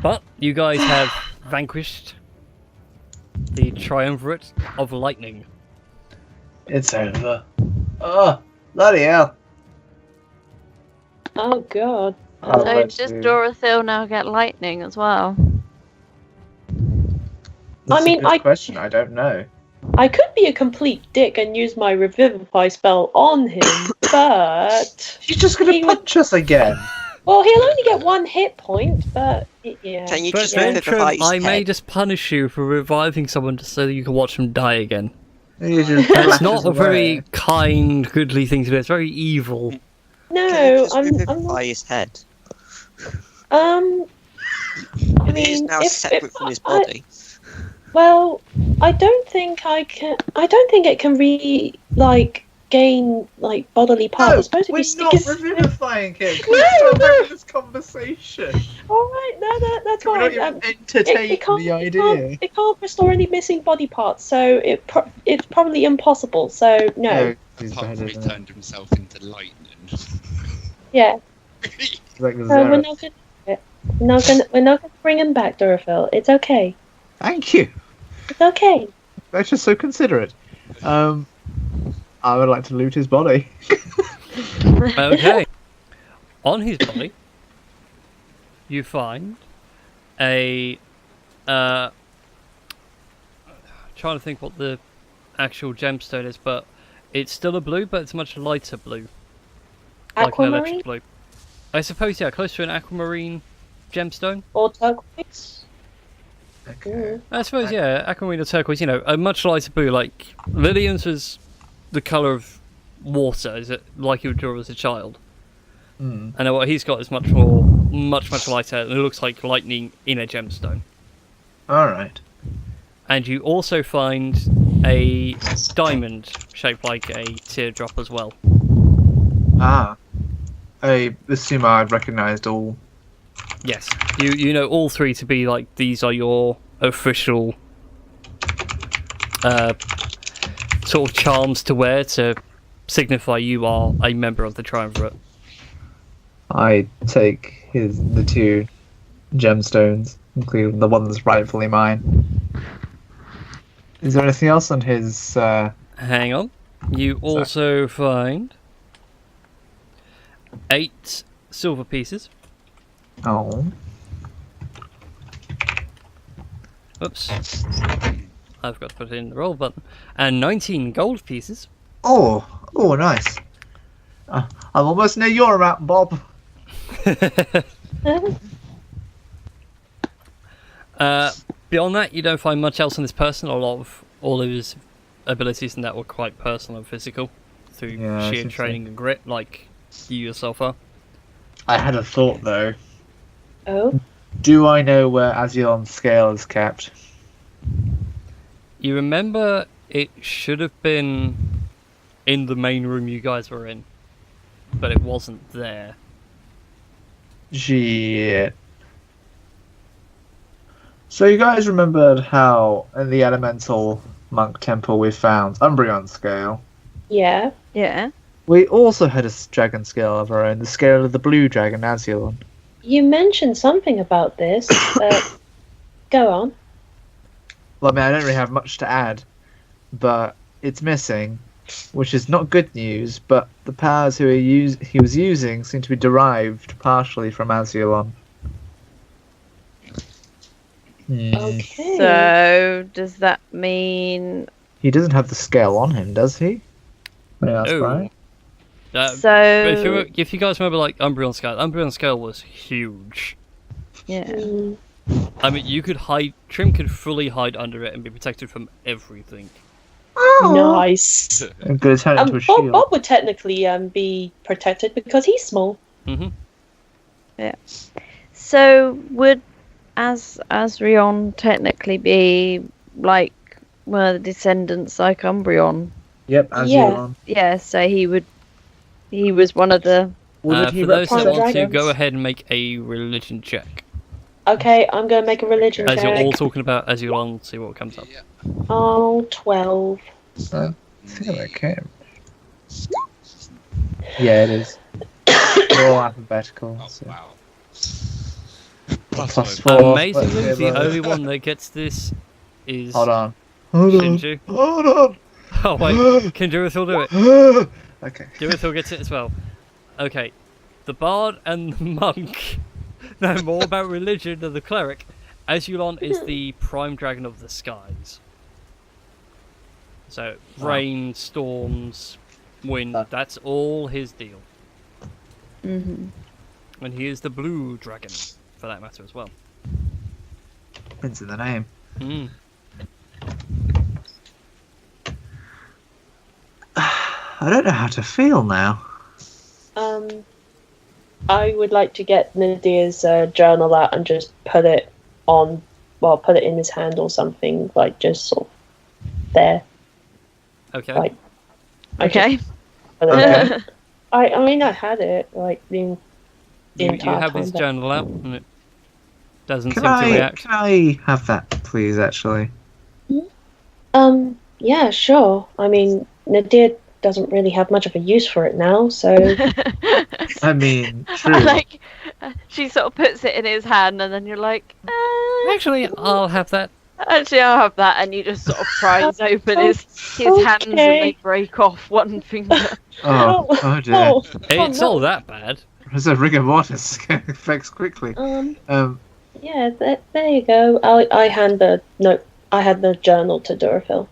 But you guys have vanquished the triumvirate of lightning. It's over. Oh, bloody hell. Oh god. Oh, So let's does do- Dorothil now get lightning as well? That's I mean, a good I- question. I don't know. I could be a complete dick and use my revivify spell on him, but He's just gonna He would- punch us again. well, he'll only get 1 hit point. But yeah, Can you But just then, revivify his I may head? just punish you for reviving someone just so that you can watch them die again. He just That's flashes not a away. very kind, goodly thing to do. It's very evil. Can you no, just I'm revivify not. his head? I He is mean, now if, separate from his I- body. well, I don't think I can. I don't think it can gain bodily parts. No, It's supposed to we're be not because- revivifying him. No, We're still no. having this conversation. All right, no, that's Can we not fine. even entertain the idea? It can't restore any missing body parts, so it's probably impossible. So no, He's Apart from beheaded, he isn't turned himself into lightning. yeah. he? Like the So we're Xerath. not gonna. do it. We're not gonna bring him back, Dorothil. It's okay. Thank you. It's okay. That's just so considerate. I would like to loot his body. Okay. On his body, you find a. Trying to think what the actual gemstone is, but it's still a blue, but it's much lighter blue. Like an electric Aquamarine blue. I suppose, yeah, close to an aquamarine gemstone. or turquoise. Okay. I suppose, yeah, aquamarine or turquoise, you know, a much lighter blue. Like, Lillian's was the colour of water, is it like you would draw as a child? Mm. And what he's got is much lighter, and it looks like lightning in a gemstone. All right. And you also find a diamond shaped like a teardrop as well. Ah. I assume I've recognised all. Yes, you know all three to be like these are your official sort of charms to wear to signify you are a member of the triumvirate. I take the 2 gemstones, including the one that's rightfully mine. Is there anything else on his? Hang on. You also find 8 silver pieces. Oh. Oops. I've got to put it in the roll button. And 19 gold pieces. Oh. Oh, nice. I'm almost near your amount, Bob. Beyond that, you don't find much else on this person. A lot of all of his abilities and that were quite personal and physical through Yeah, I sheer think so. training and grit, like you yourself are. I had a thought though. Oh, Do I know where Azulon's scale is kept? You remember it should have been in the main room you guys were in, but it wasn't there. Shit. So you guys remembered how in the elemental monk temple we found Umbreon scale? yeah. Yeah. We also had a dragon scale of our own, the scale of the blue dragon Azulon. You mentioned something about this. Go on. Well, I mean, I don't really have much to add, but it's missing, which is not good news. But the powers he was using seem to be derived partially from Azulon. Okay. So does that mean? He doesn't have the scale on him, does he? No. Right. So If you guys remember, like Umbreon scale was huge. yeah. Mm, I mean, you could hide. Trim could fully hide under it and be protected from everything. nice. I'm gonna turn it into a Bob, shield. Bob would technically be protected because he's small. Mm-hmm. So would Asrion technically be like one of the descendants like Umbreon? Yep, Azulon. Yeah. So he was one of the. Would he For those that represent- want to, dragons? go ahead and make a religion check. Okay, I'm going to make a religion As check. you're all talking about Azulon, see what comes up. Yeah. Oh, 12. I think I can. Yeah, it is. They're all alphabetical. Oh, So. wow. Plus Plus four. four. Amazingly, Yeah, the but- only one that gets this is Hold on. Hold on. Shinju. Hold on. Oh wait, can Durithil do it? Okay. Durithil gets it as well. Okay, the bard and the monk know more about religion than the cleric. Azulon is the prime dragon of the skies. So rain, storms, wind, that's all his deal. Mm-hmm. And he is the blue dragon, for that matter as well. It's in the name. Mm. I don't know how to feel now. I would like to get Nadir's journal out and just put it on, well, put it in his hand or something, like just sort of there. Okay. Like, I Okay. just put it there. I mean, I had it, like, the you entire have time, his but- journal out, and it doesn't Can seem to I react. have that, please? Actually, Yeah, sure. I mean, Nadir doesn't really have much of a use for it now, so I mean, true. Like she sort of puts it in his hand, and then you're like, Actually, I'll have that. actually, I'll have that, and you just sort of prise open his hands, and Okay. they break off one finger. Oh dear. Oh, It's no. all that bad. There's a rigor mortis effects quickly. Yeah, there you go. I had the journal to Durafil.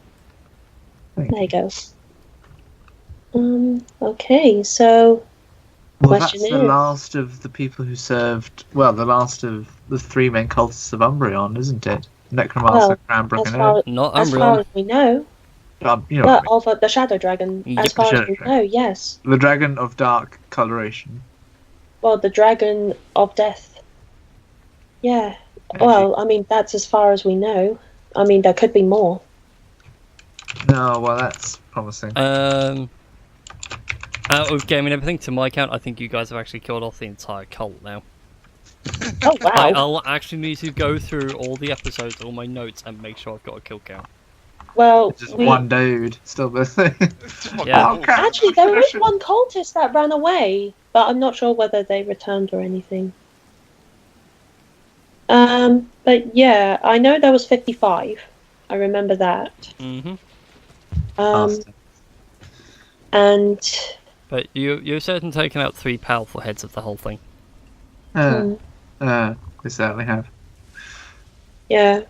Thank There you go. Okay, so Well, that's question the is- last of the people who served. Well, the last of the three main cultists of Umbreon, isn't it? Necromancer, Well, Cranbrook, as and far, Ed. Not as far Umbreon. as we know, You know what I mean. of the Shadow Dragon, Yep, as far the as Shadow we Dragon. know, yes. The dragon of dark coloration. Well, the Dragon of Death. Yeah. Well, I mean, that's as far as we know. I mean, there could be more. No, well, that's promising. Out of game and everything, to my count, I think you guys have actually killed off the entire cult now. Oh, wow. I'll actually need to go through all the episodes, all my notes, and make sure I've got a kill count. Well, Just one dude still missing. Yeah. Oh, crap. actually, there is one cultist that ran away, but I'm not sure whether they returned or anything. But yeah, I know there was 55. I remember that. Mm-hmm. Bastard. And But you've certainly taken out 3 powerful heads of the whole thing. Hmm. We certainly have. yeah.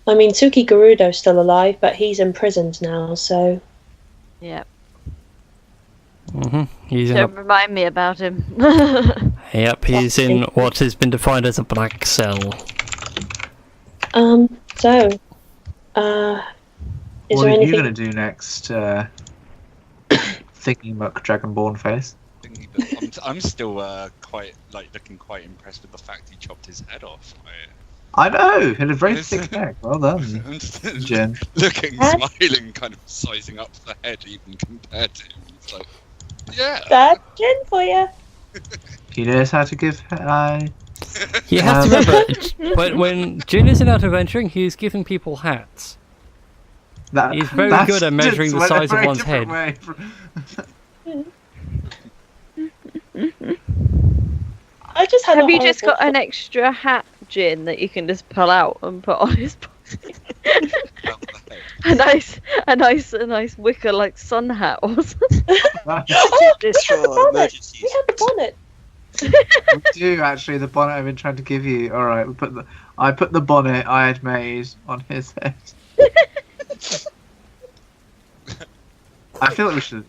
I mean, Tsuki Garudo's still alive, but he's imprisoned now, so... Yeah. Mm-hmm. He's in Don't remind me about him. Yep, he's in what has been defined as a black cell. So... is What there are you anything... going to do next, Thinking Muck Dragonborn face? I'm still looking quite impressed with the fact he chopped his head off. I know! Had a very thick neck. Well done, I'm just Jen. looking, Dad? smiling, kind of sizing up the head even compared to him. It's like, yeah. That's Jen for you. He knows how to give. You have to remember, when Jin isn't out adventuring, he's giving people hats. He's very that's good at measuring just the went a size of very one's different head. way from- I just had Have a you just horrible got an extra hat gin that you can just pull out and put on his body. Oh, no. a nice wicker like sun hat or something. This for emergencies. We had the bonnet. We do actually, the bonnet I've been trying to give you. Alright, I put the bonnet I had made on his head. I feel like we should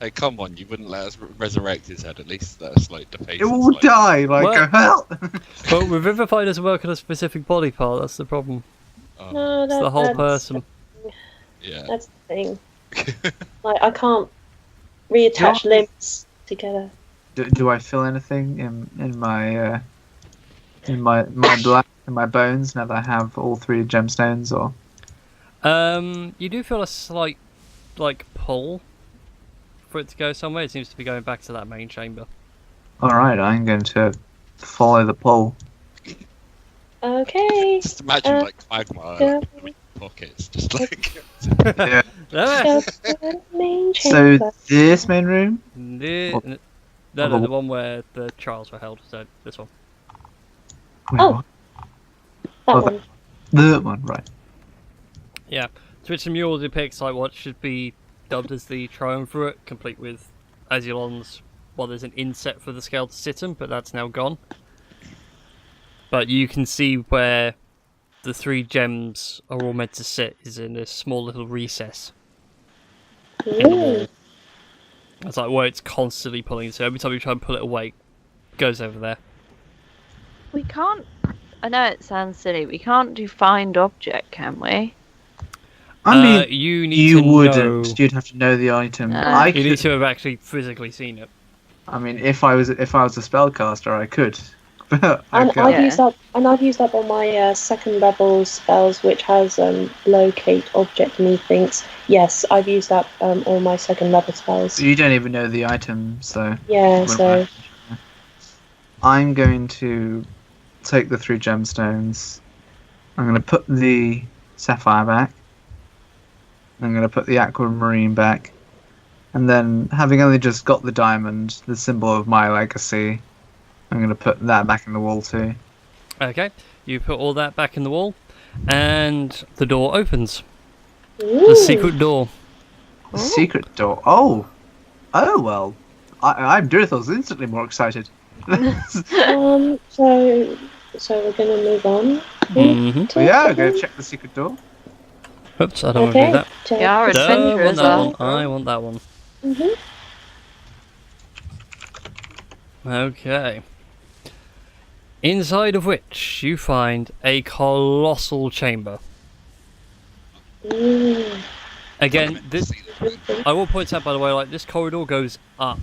Hey, come on, you wouldn't let us resurrect his head, at least that's like the face. It will die, like, What? help! But Revivify doesn't work on a specific body part, that's the problem. Oh, No, It's the whole that's, person. yeah. That's the thing. Like, I can't reattach limbs together. Do I feel anything in my blood, in my bones, now that I have all 3 gemstones, or? You do feel a slight, like, pull for it to go somewhere. It seems to be going back to that main chamber. Alright, I'm going to follow the pull. Okay. Just imagine like Magma Yeah. in your pockets, just like. Yeah. No, Go to the main So, chamber. this main room? no, the one where the trials were held. So this one. Wait, Oh. what? That Oh, one. The one, right. Yeah. Twitch the Mule depicts like what should be dubbed as the triumvirate, complete with Azulon's. Well, there's an inset for the scale to sit in, but that's now gone. But you can see where the 3 gems are all meant to sit is in this small little recess. Ooh. It's like where it's constantly pulling. So every time you try and pull it away, it goes over there. We can't. I know it sounds silly. We can't do find object, can we? I mean, you need you to wouldn't. know. You'd have to know the item. No. I You need could. to have actually physically seen it. I mean, if I was a spellcaster, I could. But And can't. I've used up all my second level spells, which has locate object methinks. Yes, I've used up all my second level spells. You don't even know the item, so. Yeah, wouldn't so matter. I'm going to take the 3 gemstones. I'm going to put the sapphire back. I'm going to put the aquamarine back. And then, having only just got the diamond, the symbol of my legacy, I'm going to put that back in the wall too. Okay, you put all that back in the wall, and the door opens. The Ooh. secret door. The secret door. Oh! Oh, well. I'm Durthal's instantly more excited. So we're gonna move on. Mm-hmm. So yeah, I'm going to check the secret door. Oops, I don't want to do Okay. that. check. Yeah, our No, I adventure want as that well. one. I want that one. Mhm. Okay. Inside of which you find a colossal chamber. Ooh. Again, this I will point out, by the way, like this corridor goes up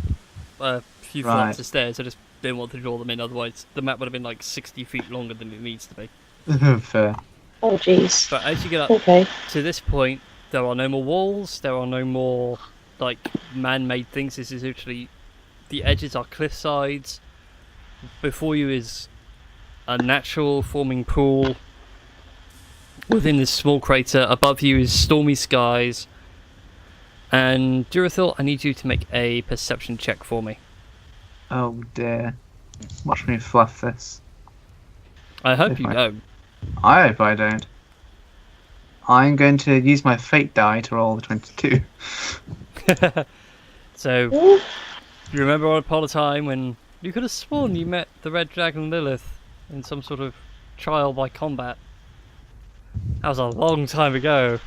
a few Right. flights of stairs. I just didn't want to draw them in, otherwise the map would have been like 60 feet longer than it needs to be. Fair. Oh jeez. But as you get up Okay. to this point, there are no more walls, there are no more like man-made things. This is literally, the edges are cliff sides. Before you is a natural forming pool. Within this small crater, above you is stormy skies. And Durathil, I need you to make a perception check for me. Oh dear. Watch me fluff this. I hope If you I- don't. I hope I don't. I'm going to use my fate die to roll the 22. So, Ooh. you remember upon a time when you could have sworn you met the Red Dragon Lilith in some sort of trial by combat? That was a long time ago,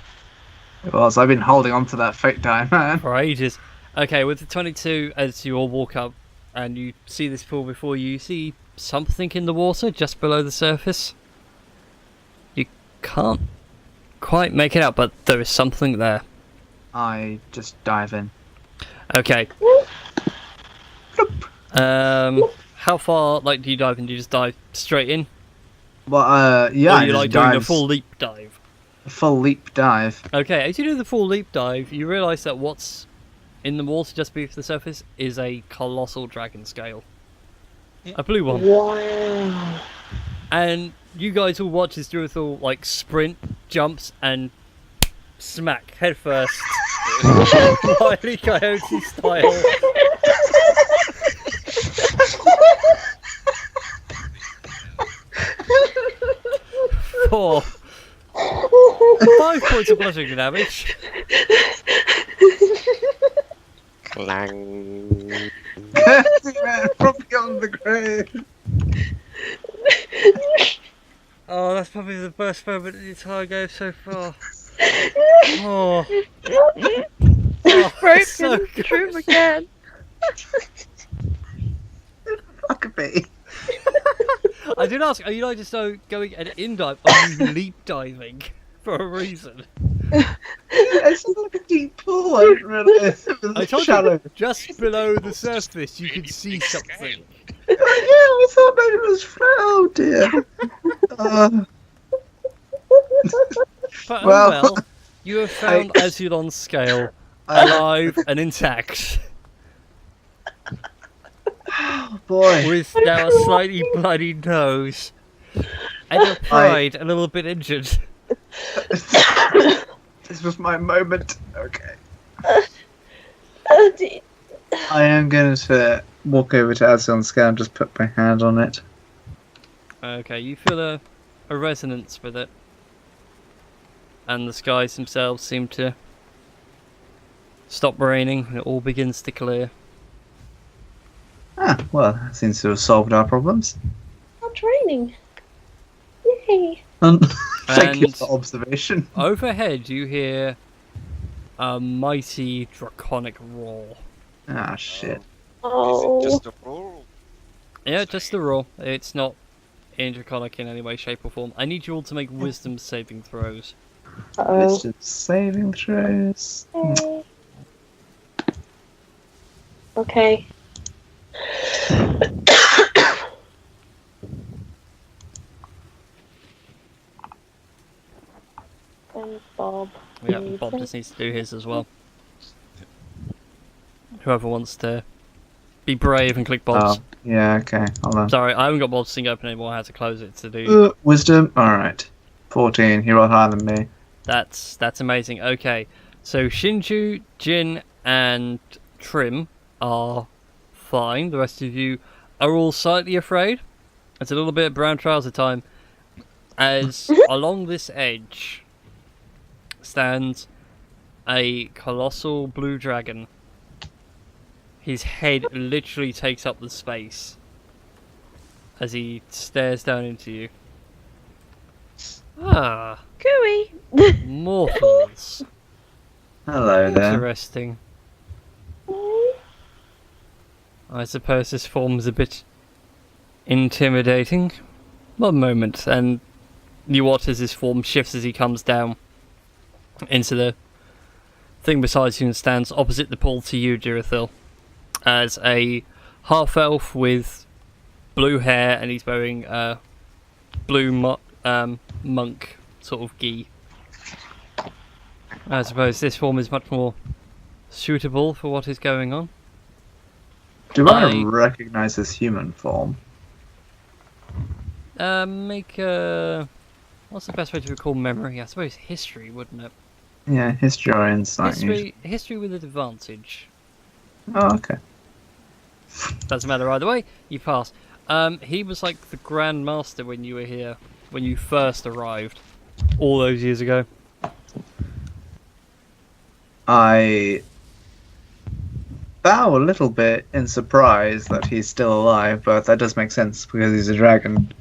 It was. I've been holding on to that fate die, man. for ages. Okay, with the 22, as you all walk up and you see this pool before you, you see something in the water just below the surface. You can't quite make it out, but there is something there. I just dive in. Okay. How far, like, do you dive in? Do you just dive straight in? Well, yeah, Or I are you just like doing a dive- full leap dive? full leap dive. Okay, as you do the full leap dive, you realise that what's in the water just beneath the surface is a colossal dragon scale. A blue one. Wow. And you guys all watch as Durthal like sprint, jumps, and smack head first. Wily Coyote style. core. 5 points of bludgeoning damage. Clang. Kirsty, man, from beyond the grave. Oh, that's probably the best moment of the entire game so far. Oh, Broken so good. room again. Fuck me. I did ask, are you like just going an in dive? Are you leap diving for a reason? It's like a deep pool. I didn't realise it was I told shallow. you, just below the surface you can see something. Yeah, I thought maybe it was flat. Oh dear. But Well, oh well, you have found Azulon's scale alive and intact, boy. with now a slightly bloody nose, and your pride a little bit injured. This was my moment. Okay. Oh, dear. I am going to walk over to Azulon's scale and just put my hand on it. Okay, you feel a resonance with it. And the skies themselves seem to stop raining and it all begins to clear. Ah, well, that seems to have solved our problems. Not raining. Yay. Thank you And- for the observation. Overhead you hear a mighty draconic roar. Ah, shit. Is Oh. it just a roar? Yeah, just a roar. It's not in draconic in any way, shape or form. I need you all to make wisdom saving throws. Uh-oh. Wisdom saving throws. Yay. Okay. And Bob. Yeah, needs Bob it. just needs to do his as well. Whoever wants to be brave and click Bob's. Oh, yeah, okay. Hold on. Sorry, I haven't got Bob's thing open anymore. I had to close it to do. Wisdom. Alright. 14. He rolled higher than me. That's amazing. Okay, so Shinju, Jin, and Trim are fine. The rest of you are all slightly afraid. It's a little bit of brown trouser time, as along this edge stands a colossal blue dragon. His head literally takes up the space as he stares down into you. Ah, Gooey. mortals. Hello there. Interesting. I suppose this form's a bit intimidating. One moment, and you watch as his form shifts as he comes down into the thing beside you and stands opposite the pool to you, Durathil, as a half-elf with blue hair, and he's wearing a blue monk sort of gi. I suppose this form is much more suitable for what is going on. Do I I- recognize his human form? Make a... What's the best way to recall memory? I suppose history, wouldn't it? Yeah, history or insight. History with an advantage. Oh, okay. Doesn't matter either way, you pass. He was like the Grand Master when you were here, when you first arrived, all those years ago. I bow a little bit in surprise that he's still alive, but that does make sense because he's a dragon.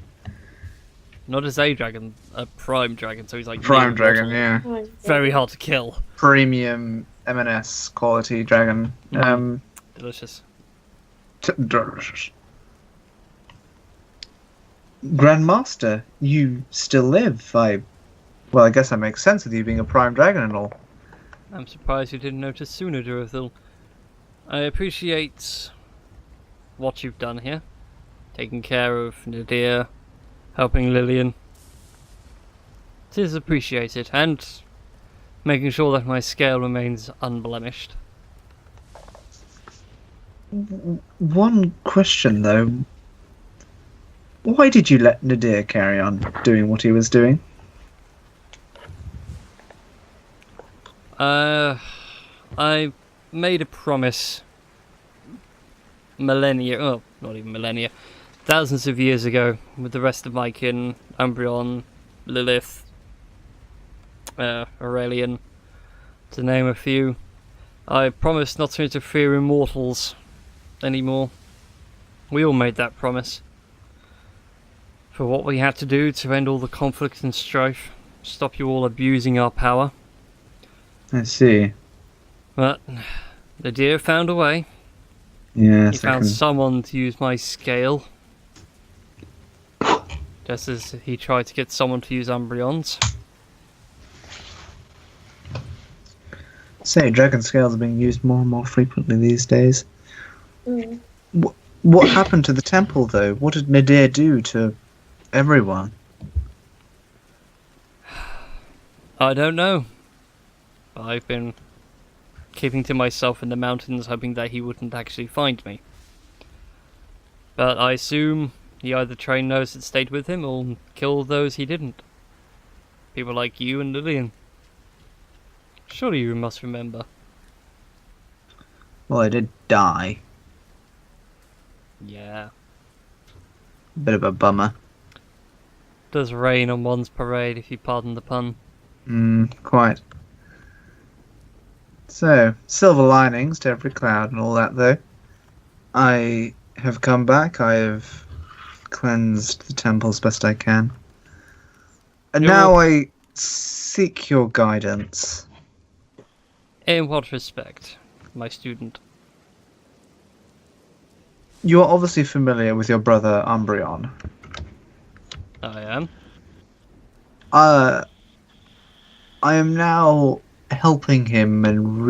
Not as a dragon, a prime dragon, so he's like Prime near dragon, mortal. yeah. Very hard to kill. Premium M&S quality dragon. Delicious. Delicious. Grandmaster, you still live. Well, I guess that makes sense with you being a prime dragon and all. I'm surprised you didn't notice sooner, Durathil. I appreciate what you've done here. Taking care of Nadir, helping Lillian. It is appreciated, and making sure that my scale remains unblemished. One question, though. Why did you let Nadir carry on doing what he was doing? I made a promise not even millennia, thousands of years ago with the rest of my kin, Umbreon, Lilith, Aurelian, to name a few. I promised not to interfere in mortals anymore. We all made that promise. For what we had to do to end all the conflict and strife, stop you all abusing our power. I see. But Nadir found a way. Yes, He found someone to use my scale. Just as he tried to get someone to use Umbreon's. Say, dragon scales are being used more and more frequently these days. Mm. What happened to the temple, though? What did Nadir do to everyone? I don't know. I've been keeping to myself in the mountains, hoping that he wouldn't actually find me. But I assume he either trained those that stayed with him or killed those he didn't. People like you and Lillian. Surely you must remember. Well, I did die. Yeah. Bit of a bummer. Does rain on one's parade, if you pardon the pun. Quite. So, silver linings to every cloud and all that, though. I have come back. I have cleansed the temple as best I can. And now I seek your guidance. In what respect, my student? You are obviously familiar with your brother Umbreon. I am. I am now helping him and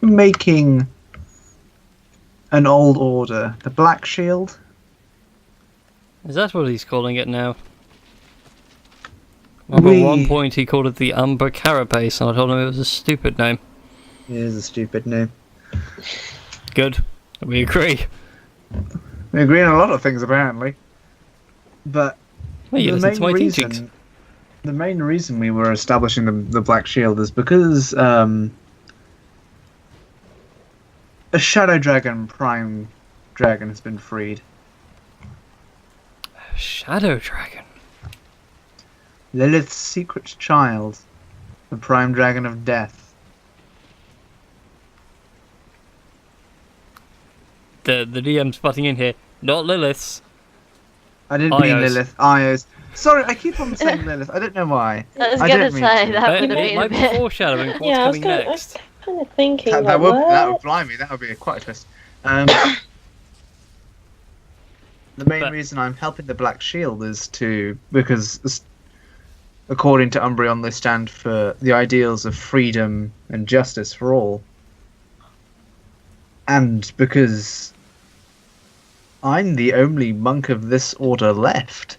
remaking an old order. The Black Shield? Is that what he's calling it now? At one point he called it the Umber Carapace, and I told him it was a stupid name. It is a stupid name. Good. We agree. We agree on a lot of things, apparently. But Well, you listen to my teachings. The main reason we were establishing the Black Shield is because a Shadow Dragon, Prime Dragon, has been freed. Shadow Dragon? Lilith's secret child, the Prime Dragon of Death. The DM's butting in here. Not Lilith's. I didn't mean Lilith. Ios. Sorry, I keep on saying Lilith. I don't know why. I was going to say, that would have It been a might be bit... foreshadowing what's Yeah, I was coming kind next. of thinking That would what? blimey, that would be quite a twist. The main reason I'm helping the Black Shield is because according to Umbreon, they stand for the ideals of freedom and justice for all. And because I'm the only monk of this order left.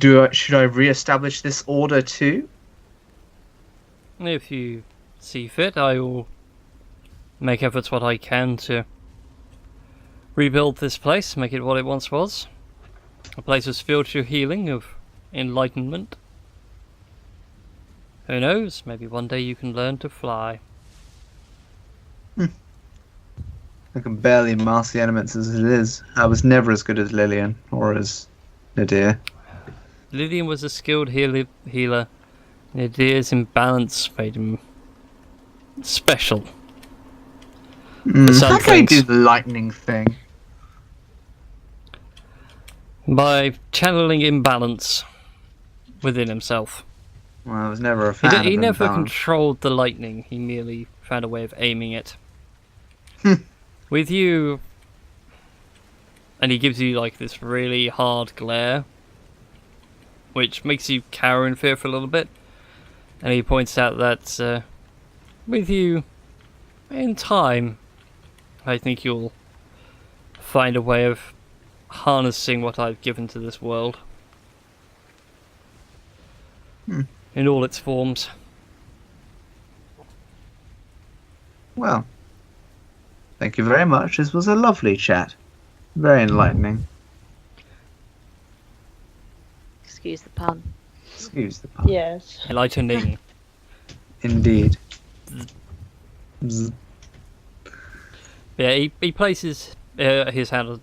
Should I re-establish this order too? If you see fit, I will make efforts what I can to rebuild this place, make it what it once was. A place of spiritual healing, of enlightenment. Who knows, maybe one day you can learn to fly. I can barely master the elements as it is. I was never as good as Lillian or as Nadir. Lillian was a skilled healer. Nadir's imbalance made him special. How can I do the lightning thing? By channeling imbalance within himself. Well, I was never a fan of He never imbalance. controlled the lightning, he merely found a way of aiming it. With you... And he gives you like this really hard glare, which makes you cower in fear for a little bit. And he points out that with you, in time, I think you'll find a way of harnessing what I've given to this world. In all its forms. Well, thank you very much. This was a lovely chat. Very enlightening. Excuse the pun. Excuse the pun. Yes. Enlightening. Indeed. Bzz. Yeah, he places his hand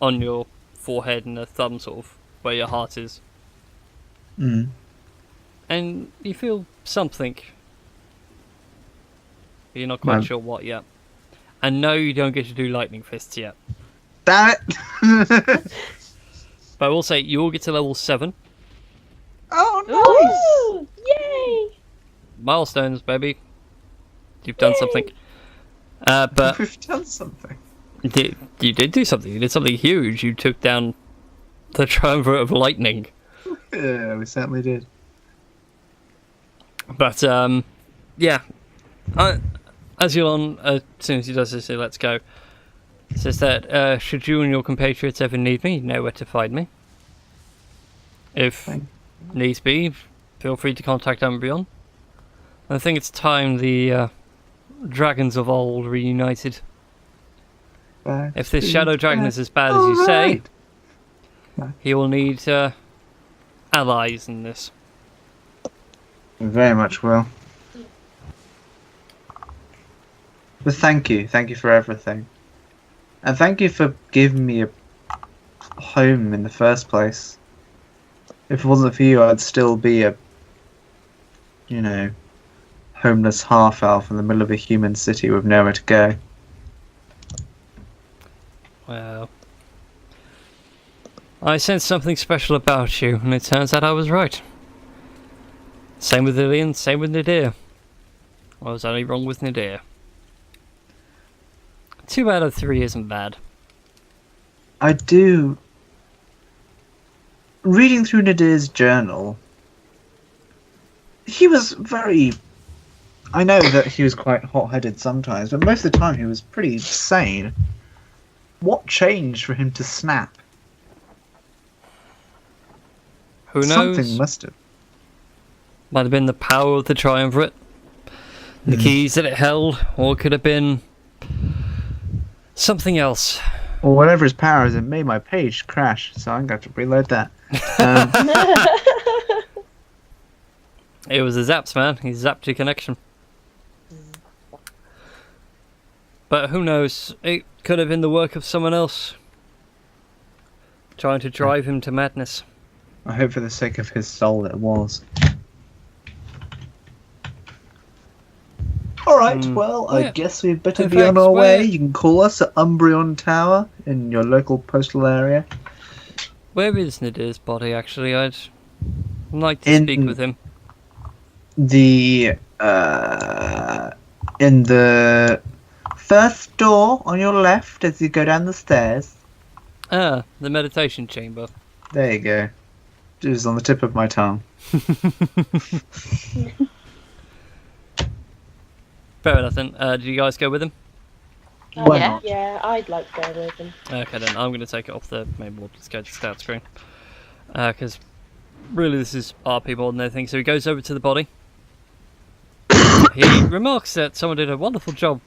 on your forehead and a thumb sort of where your heart is. Mm. And you feel something. You're not quite Right. sure what yet. And no, you don't get to do lightning fists yet. Damn it! But I will say, you all get to level 7. Oh, Woo! Yay! Milestones, baby. You've done something. But nice! We've done something. you did do something. You did something huge. You took down the triumvirate of lightning. Yeah, we certainly did. But, yeah. As you're on, as soon as he does this, let's go. It says that, should you and your compatriots ever need me, you know where to find me. If Thank- needs be, feel free to contact Umbreon. I think it's time the dragons of old reunited. If this shadow dragon is as bad as you say, he will need allies in this. We very much will. But thank you for everything. And thank you for giving me a home in the first place. If it wasn't for you, I'd still be a, homeless half-elf in the middle of a human city with nowhere to go. Well, I sensed something special about you, and it turns out I was right. Same with Lillian, same with Nadir. I was only wrong with Nadir. 2 out of 3 isn't bad. I do. Reading through Nadir's journal, he was very. I know that he was quite hot-headed sometimes, but most of the time he was pretty sane. What changed for him to snap? Who knows? Something must have. Might have been the power of the triumvirate, the keys that it held, or it could have been something else. Or whatever his power is, it made my page crash, so I'm going to have to reload that. It was the zaps, man. He zapped your connection. But who knows? It could have been the work of someone else, trying to drive him to madness. I hope for the sake of his soul it was. Alright, well, Oh, yeah. I guess we'd better In be on fact, our where- way. You can call us at Umbreon Tower in your local postal area. Where is Nadir's body, actually? I'd like to In- speak with him. In the first door on your left as you go down the stairs. Ah, the meditation chamber. There you go. It was on the tip of my tongue. Fair enough then. Did you guys go with him? Why Yeah. not? Yeah, I'd like to go with him. Okay then, I'm going to take it off the main board. Let's go to start screen. Because really this is RP more than anything. So he goes over to the body. He remarks that someone did a wonderful job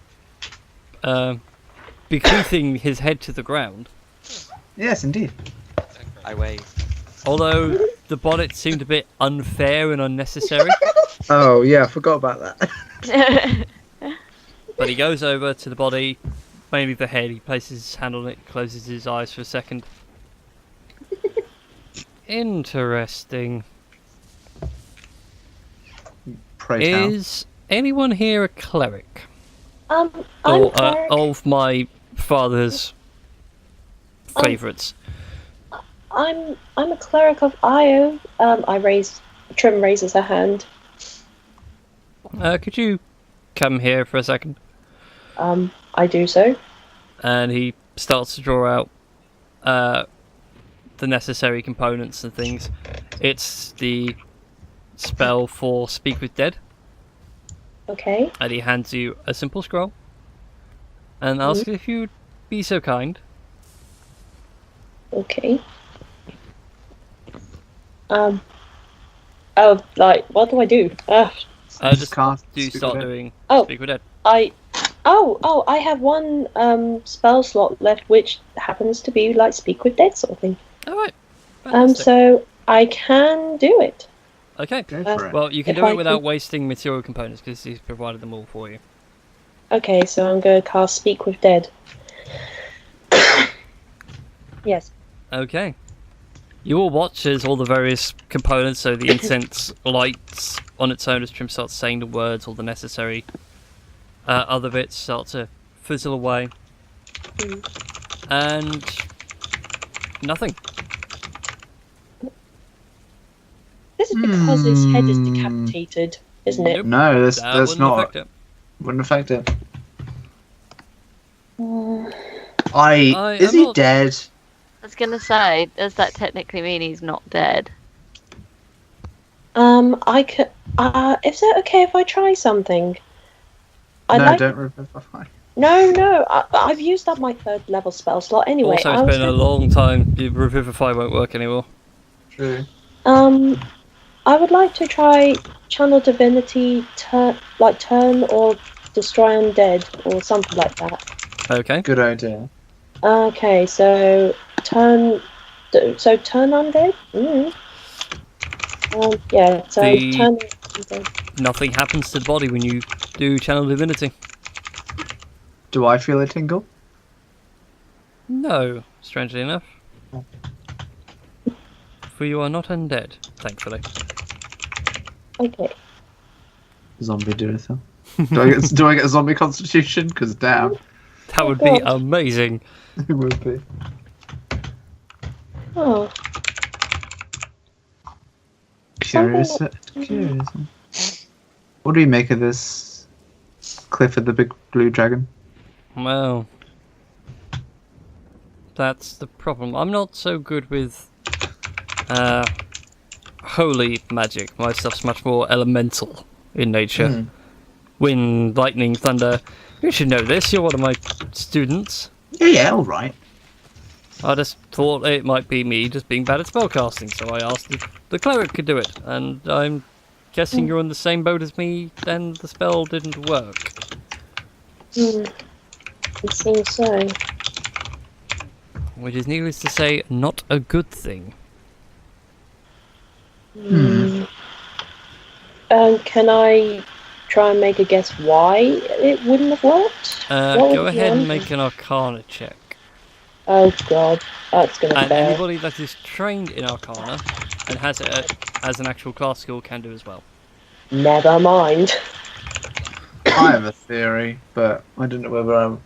bequeathing his head to the ground. Yes, indeed. I wave. Although the bonnet seemed a bit unfair and unnecessary. Oh, yeah, I forgot about that. But he goes over to the body, mainly the head. He places his hand on it, closes his eyes for a second. Interesting. Pray tell. Is anyone here a cleric? I'm Or cleric. of my father's favourites? I'm a cleric of Io. Trim raises her hand. Could you come here for a second? I do so. And he starts to draw out the necessary components and things. It's the spell for Speak with Dead. Okay. And he hands you a simple scroll and asks if you'd be so kind. Okay. Oh, what do I do? Just cast do you Speak start with Dead. doing Oh. Speak with Dead? I have one spell slot left, which happens to be like Speak with Dead sort of thing. Alright. So I can do it. Okay. Go for it. Well, you can If do I it without could- wasting material components because he's provided them all for you. Okay, so I'm going to cast Speak with Dead. Yes. Okay. You will watch as all the various components, so the incense lights on its own as Trim starts saying the words, all the necessary other bits start to fizzle away. And nothing. This is because his head is decapitated, isn't it? Nope. No, That that's wouldn't not. affect it. Wouldn't affect it. I'm Is he not- dead? I was gonna say, does that technically mean he's not dead? I could. Is it okay if I try something? No, don't revivify. No. I've used up my 3rd level spell slot anyway. Also, it's been a long time. Your Revivify won't work anymore. True. I would like to try Channel Divinity, turn or Destroy Undead or something like that. Okay. Good idea. Okay, so turn undead. Yeah. So turn undead. Nothing happens to the body when you do Channel Divinity. Do I feel a tingle? No, strangely enough. For you are not undead, thankfully. Okay. Zombie do it. Do I get a zombie constitution? Because damn, That would be amazing. it would be. Oh. Curious. What do you make of this Clifford the Big Blue Dragon? Well, that's the problem. I'm not so good with holy magic. My stuff's much more elemental in nature. Wind, lightning, thunder. You should know this. You're one of my students. Yeah, all right. I just thought it might be me just being bad at spellcasting, so I asked if the cleric could do it. And I'm guessing you're on the same boat as me, and the spell didn't work. It seems so. Which is needless to say, not a good thing. Can I try and make a guess why it wouldn't have worked? Go ahead and make an Arcana check. Oh god, that's gonna And fail. anybody that is trained in Arcana and has it as an actual class skill can do as well. Never mind. I have a theory, but I don't know whether I'm.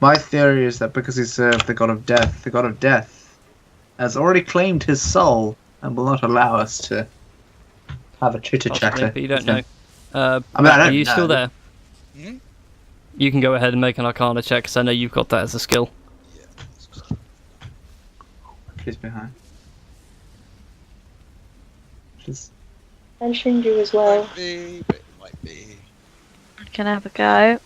My theory is that because he served the god of death has already claimed his soul and will not allow us to have a chitter Possibly, chatter. but you don't know. I Matt, don't are you know. still there? Hmm? You can go ahead and make an Arcana check, because I know you've got that as a skill. She's behind. She's. And Shinju as well. Might be, but it might be. Can I have a go?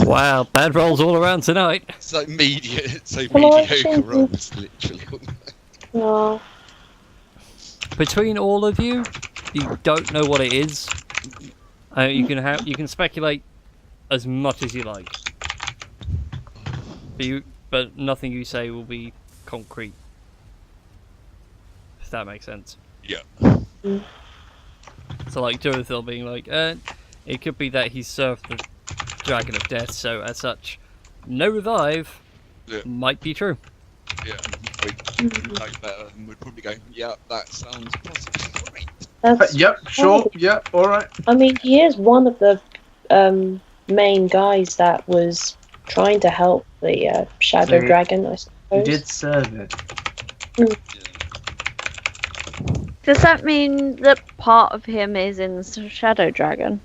Wow, bad rolls all around tonight. So mediocre Shinju. rolls, literally. No. Between all of you, you don't know what it is. You can speculate as much as you like, but nothing you say will be concrete. If that makes sense. Yeah. So like Jonathan being like, it could be that he served the Dragon of Death, so as such, no revive might be true. Yeah. We'd know better and we'd probably go, yeah, that sounds possible. Great. That's Yep, sure, yep, alright. I mean, he is one of the main guys that was trying to help the Shadow So Dragon, I You suppose. did serve it. Does that mean that part of him is in Shadow Dragon?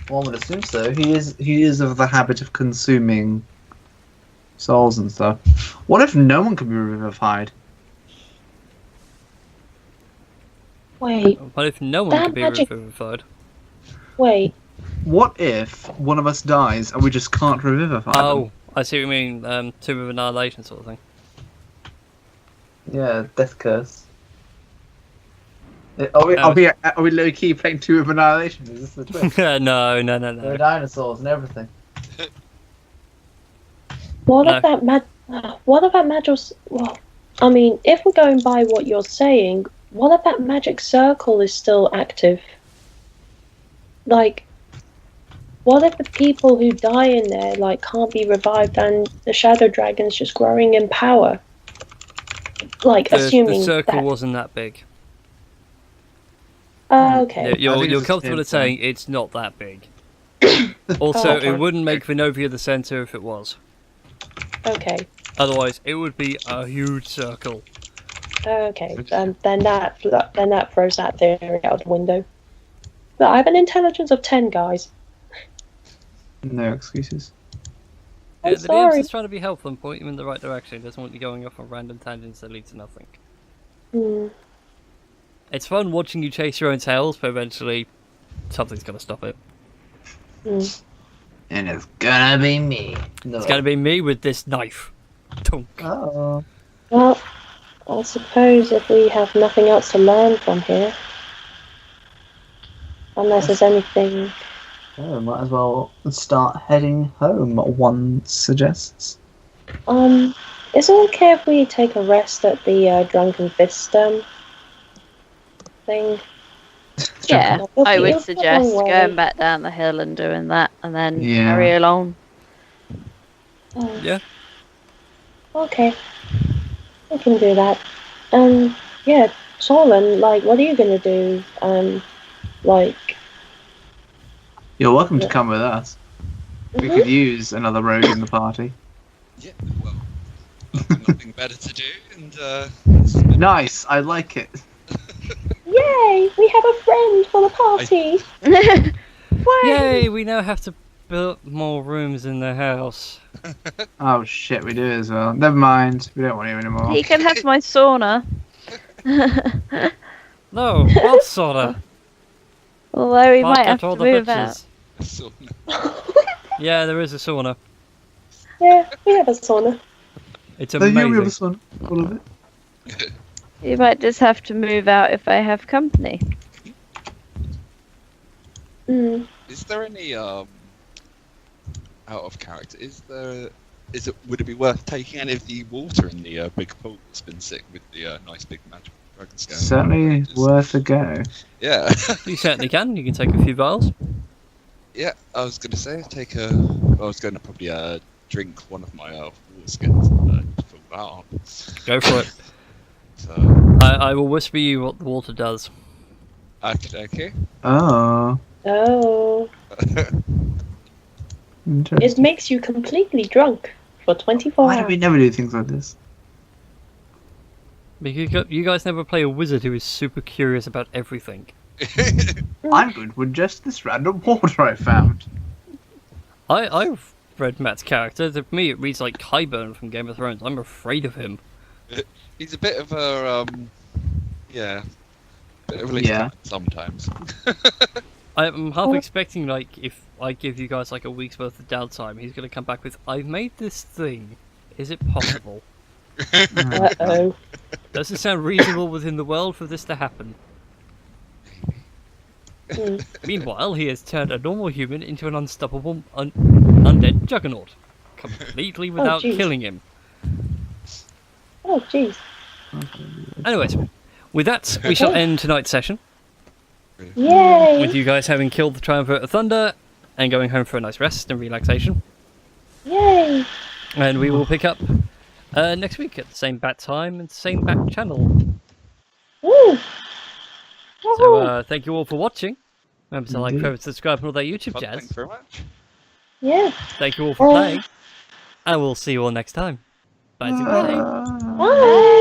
One would assume so. He is of the habit of consuming souls and stuff. What if no one can be revivified? Wait, What if no one That could be magic- revivified? wait. What if one of us dies and we just can't revivify them? Oh, I see what you mean. Tomb of Annihilation sort of thing. Yeah, death curse. Are we low key playing Tomb of Annihilation? Is this the twist? No. There are dinosaurs and everything. What No. about Magos? Well, I mean, if we're going by what you're saying, what about Magic Circle is still active? Like, what if the people who die in there like can't be revived and the shadow dragon's just growing in power? Like assuming the circle that. wasn't that big. Okay. You're it's comfortable just at saying it's not that big. Also, Oh, okay. it wouldn't make Venovia the centre if it was. Okay. Otherwise, it would be a huge circle. Okay. Then that throws that theory out the window. But I have an intelligence of 10, guys. No excuses. I'm The DM's sorry. just trying to be helpful and point you in the right direction. He doesn't want you going off on random tangents that lead to nothing. Hmm. It's fun watching you chase your own tails, but eventually something's going to stop it. And it's gonna be me. No. It's going to be me with this knife. Tunk. Oh. Well, I suppose if we have nothing else to learn from here, unless there's anything. Oh, might as well start heading home, one suggests. Is it okay if we take a rest at the Drunken Fist thing? Yeah, It'll I be- would it'll be a suggest long way. going back down the hill and doing that, and then Yeah. carry along. Oh, Yeah. okay. We can do that. Yeah, Solon, like, what are you gonna do? Like. You're welcome to come with us. We could use another rogue in the party. Yeah, well, nothing better to do, and Nice, I like it. Yay! We have a friend for the party! Yay, we now have to build more rooms in the house. Oh shit, we do as well. Never mind, we don't want you anymore. He can have my sauna. No, what sauna? Although we Bark might at have all to the move out. bitches. so Yeah, there is a sauna. Yeah, we have a sauna. It's So you amazing. have this one, all of it. You might just have to move out if I have company. is there any out of character? Would it be worth taking any of the water in the big pool that's been sick with the nice big magic dragon scale? Certainly worth a go. Yeah. You certainly can. You can take a few vials. Yeah, I was going to say, I was going to probably drink one of my water skins to fill that up. Go for it. So, I will whisper you what the water does. okay. Oh, Oh. interesting. It makes you completely drunk for 24 Why do hours. we never do things like this? Because you guys never play a wizard who is super curious about everything. I'm good with just this random water I found. I've read Matt's character. To me, it reads like Qyburn from Game of Thrones. I'm afraid of him. He's a bit of a, bit of a loose Yeah. cannon sometimes. I'm half expecting, like, if I give you guys like a week's worth of downtime, he's going to come back with, "I've made this thing. Is it possible? Uh-oh. Does it sound reasonable within the world for this to happen?" Meanwhile, he has turned a normal human into an unstoppable undead juggernaut, completely without jeez. killing him. Oh, jeez. Anyways, with that, we shall end tonight's session, Yay! with you guys having killed the Triumvirate of Thunder and going home for a nice rest and relaxation. Yay! And we will pick up next week at the same bat time and same bat channel. Woo! So thank you all for watching. Remember to like, Indeed. favorite, subscribe, and all that YouTube Fun, jazz. thanks very much. Yeah. Thank you all for playing, and we'll see you all next time. Bye. Bye!